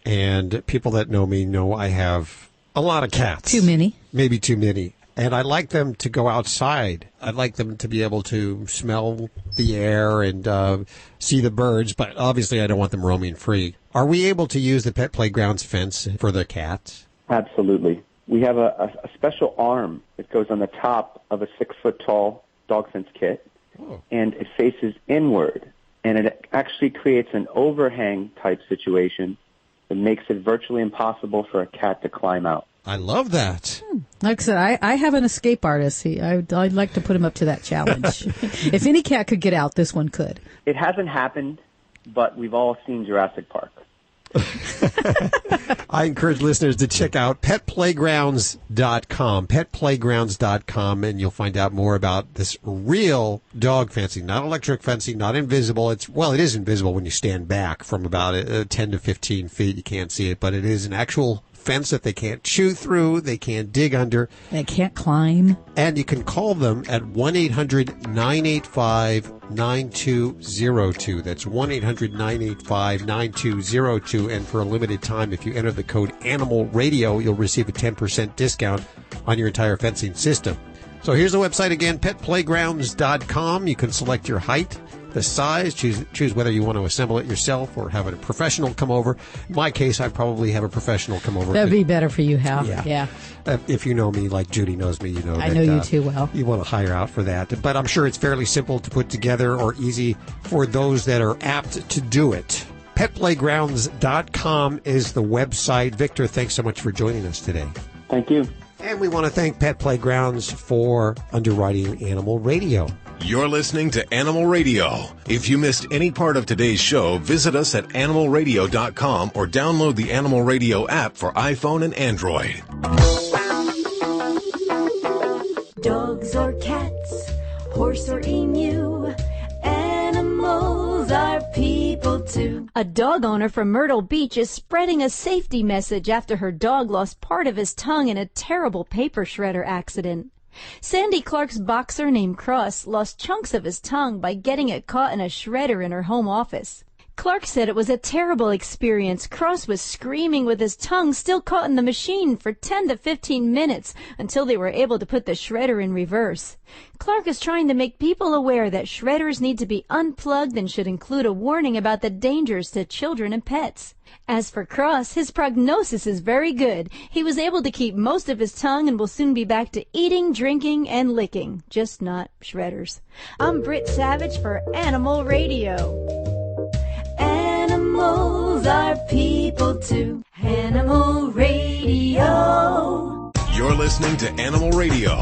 and people that know me know I have a lot of cats. Too many. Maybe too many. And I like them to go outside. I like them to be able to smell the air and see the birds, but obviously I don't want them roaming free. Are we able to use the Pet Playgrounds fence for the cats? Absolutely. We have a special arm that goes on the top of a 6-foot-tall dog fence kit, and it faces inward, and it actually creates an overhang type situation that makes it virtually impossible for a cat to climb out. I love that. Like I said, I have an escape artist. I'd like to put him up to that challenge. If any cat could get out, this one could. It hasn't happened, but we've all seen Jurassic Park. I encourage listeners to check out petplaygrounds.com, petplaygrounds.com, and you'll find out more about this real dog fencing, not electric fencing, not invisible. It is invisible when you stand back from about 10 to 15 feet. You can't see it, but it is an actual fence that they can't chew through, they can't dig under. They can't climb. And you can call them at 1-800-985-9202. That's 1-800-985-9202. And for a limited time, if you enter the code Animal Radio, you'll receive a 10% discount on your entire fencing system. So here's the website again, petplaygrounds.com. You can select your height, the size, choose whether you want to assemble it yourself or have a professional come over. In my case, I'd probably have a professional come over. That'd be better for you, Hal. Yeah. If you know me like Judy knows me, you know I know you too well. You want to hire out for that. But I'm sure it's fairly simple to put together or easy for those that are apt to do it. Petplaygrounds.com is the website. Victor, thanks so much for joining us today. Thank you. And we want to thank Pet Playgrounds for underwriting Animal Radio. You're listening to Animal Radio. If you missed any part of today's show, visit us at animalradio.com or download the Animal Radio app for iPhone and Android. Dogs or cats, horse or emu, animals are people too. A dog owner from Myrtle Beach is spreading a safety message after her dog lost part of his tongue in a terrible paper shredder accident. Sandy Clark's boxer named Cross lost chunks of his tongue by getting it caught in a shredder in her home office. Clark said it was a terrible experience. Cross was screaming with his tongue still caught in the machine for 10 to 15 minutes until they were able to put the shredder in reverse. Clark is trying to make people aware that shredders need to be unplugged and should include a warning about the dangers to children and pets. As for Cross, his prognosis is very good. He was able to keep most of his tongue and will soon be back to eating, drinking, and licking, just not shredders. I'm Britt Savage for Animal Radio. Animals are people too. Animal Radio. You're listening to Animal Radio.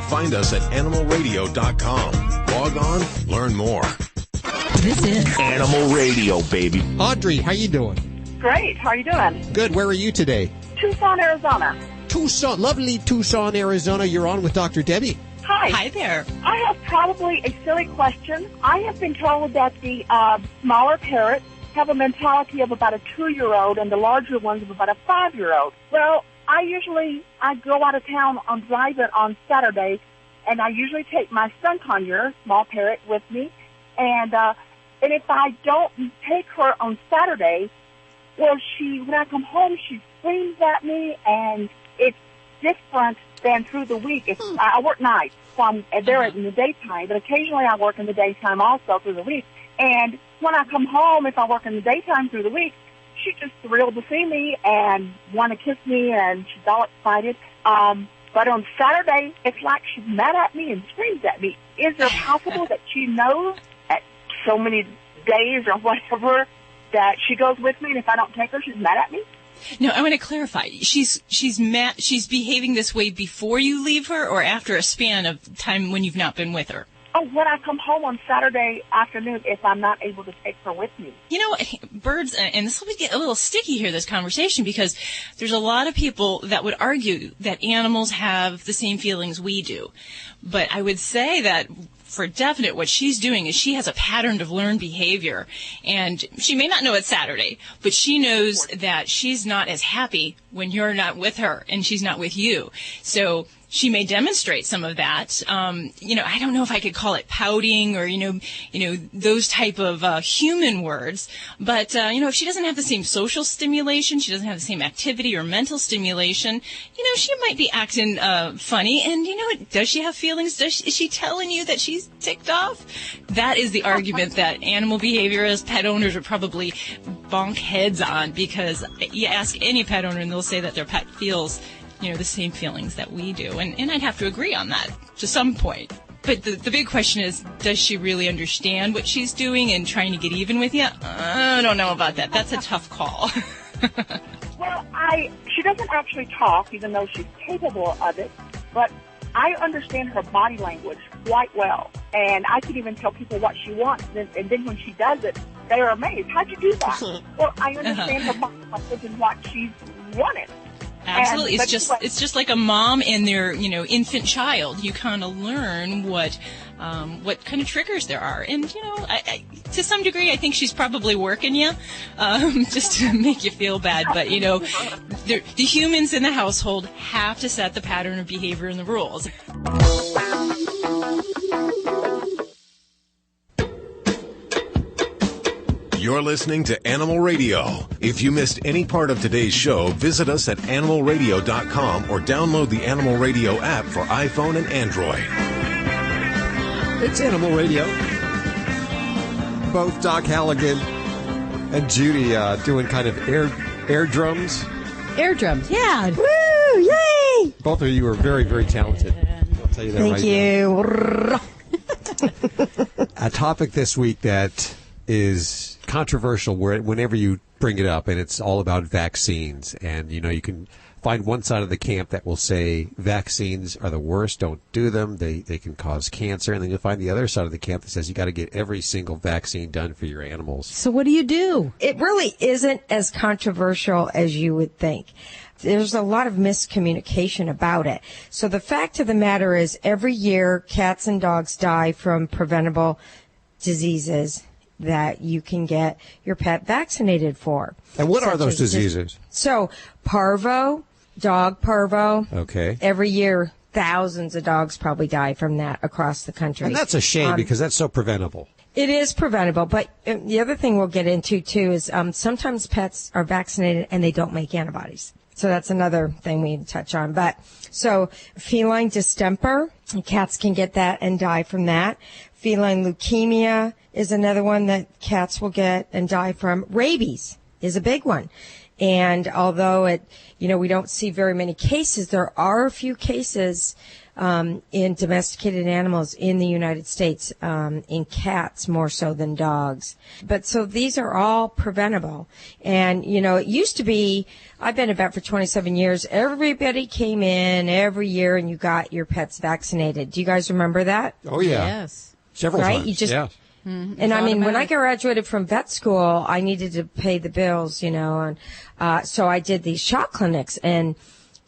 Find us at animalradio.com. Log on, learn more. This is Animal Radio, baby. Audrey, how you doing? Great. How are you doing? Good. Where are you today? Tucson, Arizona. Tucson, lovely Tucson, Arizona. You're on with Dr. Debbie. Hi. Hi there. I have probably a silly question. I have been told that the smaller parrots have a mentality of about a 2-year-old and the larger ones of about a 5-year-old. Well, I go out of town on drive-in on Saturday, and I usually take my Sun Conure, small parrot, with me. And if I don't take her on Saturday, well, when I come home, she screams at me, and it's different than through the week. I work nights, so I'm there in the daytime, but occasionally I work in the daytime also through the week. And when I come home, if I work in the daytime through the week, she's just thrilled to see me and want to kiss me, and she's all excited. But on Saturday, it's like she's mad at me and screams at me. Is there possible that she knows at so many days or whatever that she goes with me, and if I don't take her, she's mad at me? No, I want to clarify. She's mad. She's behaving this way before you leave her, or after a span of time when you've not been with her? Oh, when I come home on Saturday afternoon, if I'm not able to take her with me. You know, birds, and this will get a little sticky here, this conversation, because there's a lot of people that would argue that animals have the same feelings we do. But I would say that for definite what she's doing is she has a pattern of learned behavior. And she may not know it's Saturday, but she knows that she's not as happy when you're not with her and she's not with you. So she may demonstrate some of that. I don't know if I could call it pouting or, those type of human words. But, if she doesn't have the same social stimulation, she doesn't have the same activity or mental stimulation, she might be acting funny. And, does she have feelings? Is she telling you that she's ticked off? That is the argument that animal behaviorists, pet owners would probably bonk heads on, because you ask any pet owner and they'll say that their pet feels the same feelings that we do. And I'd have to agree on that to some point. But the big question is, does she really understand what she's doing and trying to get even with you? I don't know about that. That's a tough call. Well, she doesn't actually talk, even though she's capable of it, but I understand her body language quite well. And I can even tell people what she wants. And then when she does it, they are amazed. How'd you do that? Well, I understand her body language and what she's wanted. Absolutely. It's just like a mom and their, infant child. You kind of learn what kind of triggers there are. And, I, to some degree, I think she's probably working you, just to make you feel bad. But, the humans in the household have to set the pattern of behavior and the rules. You're listening to Animal Radio. If you missed any part of today's show, visit us at animalradio.com or download the Animal Radio app for iPhone and Android. It's Animal Radio. Both Doc Halligan and Judy doing kind of air drums. Air drums, yeah. Woo, yay! Both of you are very, very talented. I'll tell you that Thank you. A topic this week that is controversial whenever you bring it up, and it's all about vaccines. And, you can find one side of the camp that will say vaccines are the worst, don't do them, they can cause cancer. And then you'll find the other side of the camp that says you got to get every single vaccine done for your animals. So what do you do? It really isn't as controversial as you would think. There's a lot of miscommunication about it. So the fact of the matter is, every year cats and dogs die from preventable diseases that you can get your pet vaccinated for. And what are those diseases? So parvo, dog parvo. Okay. Every year, thousands of dogs probably die from that across the country. And that's a shame because that's so preventable. It is preventable. But the other thing we'll get into, too, is sometimes pets are vaccinated and they don't make antibodies. So that's another thing we need to touch on. But so feline distemper, cats can get that and die from that. Feline leukemia is another one that cats will get and die from. Rabies is a big one. And although we don't see very many cases, there are a few cases in domesticated animals in the United States, in cats more so than dogs. But so these are all preventable. And, it used to be, I've been a vet for 27 years, everybody came in every year and you got your pets vaccinated. Do you guys remember that? Oh, yeah. Yes. Several times. Yeah. And I mean, when I graduated from vet school, I needed to pay the bills, and so I did these shot clinics, and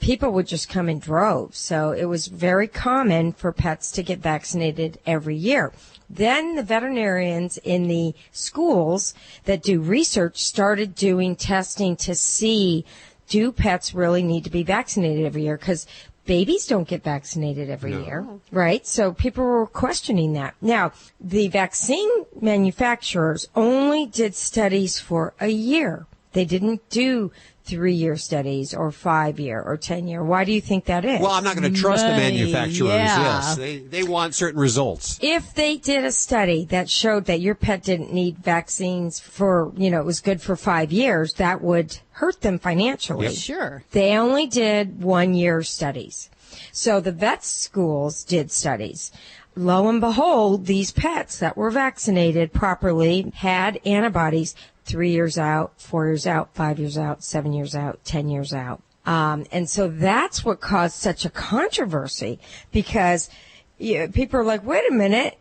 people would just come in droves. So it was very common for pets to get vaccinated every year. Then the veterinarians in the schools that do research started doing testing to see, do pets really need to be vaccinated every year? Because babies don't get vaccinated every year, right? So people were questioning that. Now, the vaccine manufacturers only did studies for a year. They didn't do 3-year studies or 5-year or 10-year. Why do you think that is? Well, I'm not going to trust the manufacturers. Yeah. Yes, they want certain results. If they did a study that showed that your pet didn't need vaccines for, it was good for 5 years, that would hurt them financially. Yep. Sure. They only did 1-year studies. So the vet schools did studies. Lo and behold, these pets that were vaccinated properly had antibodies 3 years out, 4 years out, 5 years out, 7 years out, 10 years out. And so that's what caused such a controversy, because people are like, wait a minute.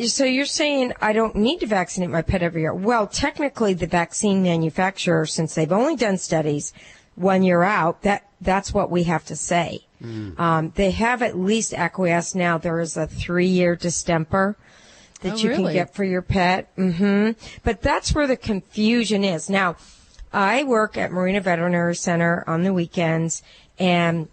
So you're saying I don't need to vaccinate my pet every year? Well, technically the vaccine manufacturer, since they've only done studies, 1 year out, that's what we have to say. They have at least acquiesced now. There is a 3-year distemper that you can get for your pet. But that's where the confusion is. Now, I work at Marina Veterinary Center on the weekends, and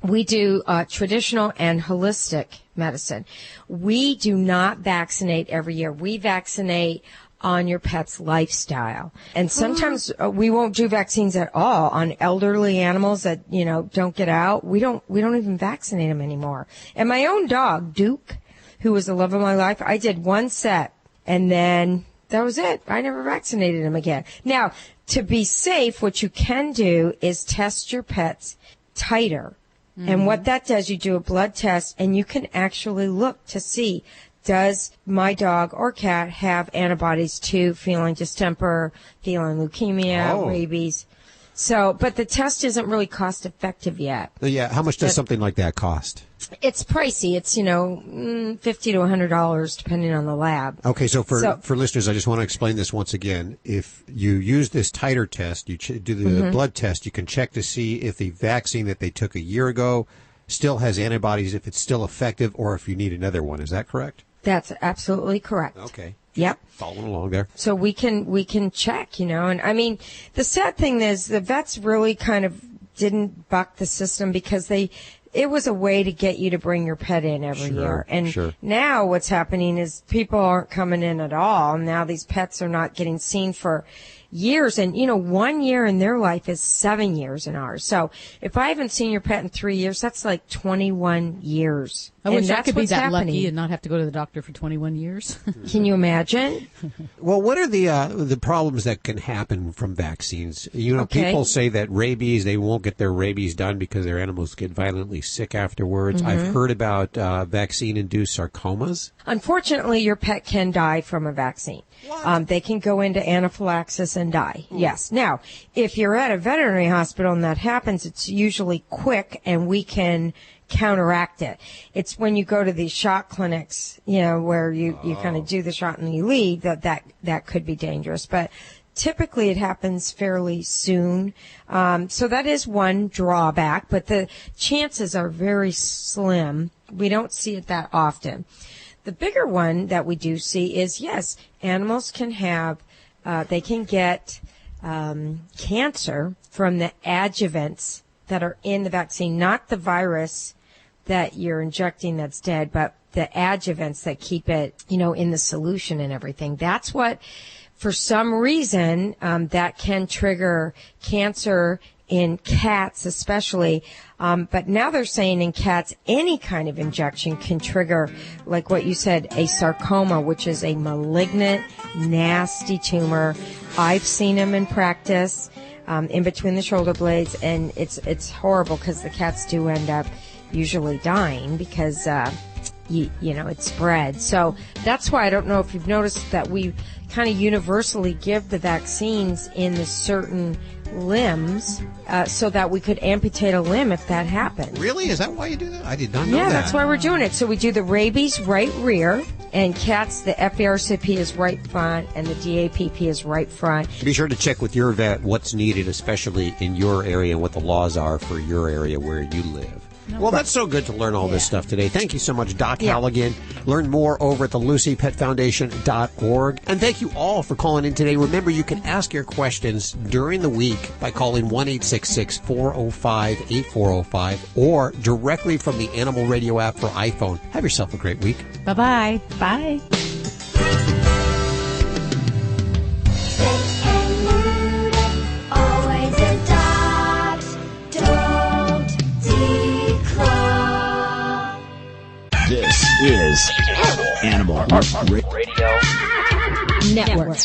we do traditional and holistic medicine. We do not vaccinate every year. We vaccinate on your pet's lifestyle. And sometimes we won't do vaccines at all on elderly animals that, don't get out. We don't even vaccinate them anymore. And my own dog, Duke, who was the love of my life, I did 1 set, and then that was it. I never vaccinated him again. Now, to be safe, what you can do is test your pet's titer. And what that does, you do a blood test, and you can actually look to see, does my dog or cat have antibodies to feline distemper, feline leukemia, rabies? So, but the test isn't really cost effective yet. Yeah, how much does something like that cost? It's pricey. It's, $50 to $100 depending on the lab. Okay, so for listeners, I just want to explain this once again. If you use this titer test, you do the blood test, you can check to see if the vaccine that they took a year ago still has antibodies, if it's still effective, or if you need another one. Is that correct? That's absolutely correct. Okay. Yep. Following along there. So we can check, and I mean, the sad thing is the vets really kind of didn't buck the system because it was a way to get you to bring your pet in every year. And now what's happening is people aren't coming in at all. Now these pets are not getting seen for years. And, 1 year in their life is 7 years in ours. So if I haven't seen your pet in 3 years, that's like 21 years. I wish I could be that happening. lucky and not have to go to the doctor for 21 years. Can you imagine? Well, what are the problems that can happen from vaccines? People say that rabies, they won't get their rabies done because their animals get violently sick afterwards. I've heard about vaccine-induced sarcomas. Unfortunately, your pet can die from a vaccine. They can go into anaphylaxis and die. Yes. Now, if you're at a veterinary hospital and that happens, it's usually quick and we can counteract it. It's when you go to these shot clinics, where you kind of do the shot and you leave, that could be dangerous. But typically it happens fairly soon. So that is one drawback, but the chances are very slim. We don't see it that often. The bigger one that we do see is, yes, animals can have, they can get cancer from the adjuvants that are in the vaccine, not the virus that you're injecting that's dead, but the adjuvants that keep it, in the solution and everything. That's what, for some reason, that can trigger cancer in cats especially. But now they're saying in cats, any kind of injection can trigger, like what you said, a sarcoma, which is a malignant, nasty tumor. I've seen them in practice. In between the shoulder blades, and it's horrible because the cats do end up usually dying because it spreads. So that's why I don't know if you've noticed that we kind of universally give the vaccines in the certain limbs so that we could amputate a limb if that happened. Really? Is that why you do that? I did not know that. Yeah, that's why we're doing it. So we do the rabies right rear, and cats, the FARCP is right front, and the DAPP is right front. Be sure to check with your vet what's needed, especially in your area, and what the laws are for your area where you live. Well, that's so good to learn all this stuff today. Thank you so much, Doc Halligan. Learn more over at the LucyPetFoundation.org. And thank you all for calling in today. Remember, you can ask your questions during the week by calling 1-866-405-8405 or directly from the Animal Radio app for iPhone. Have yourself a great week. Bye-bye. Bye. This is Animal Radio Network.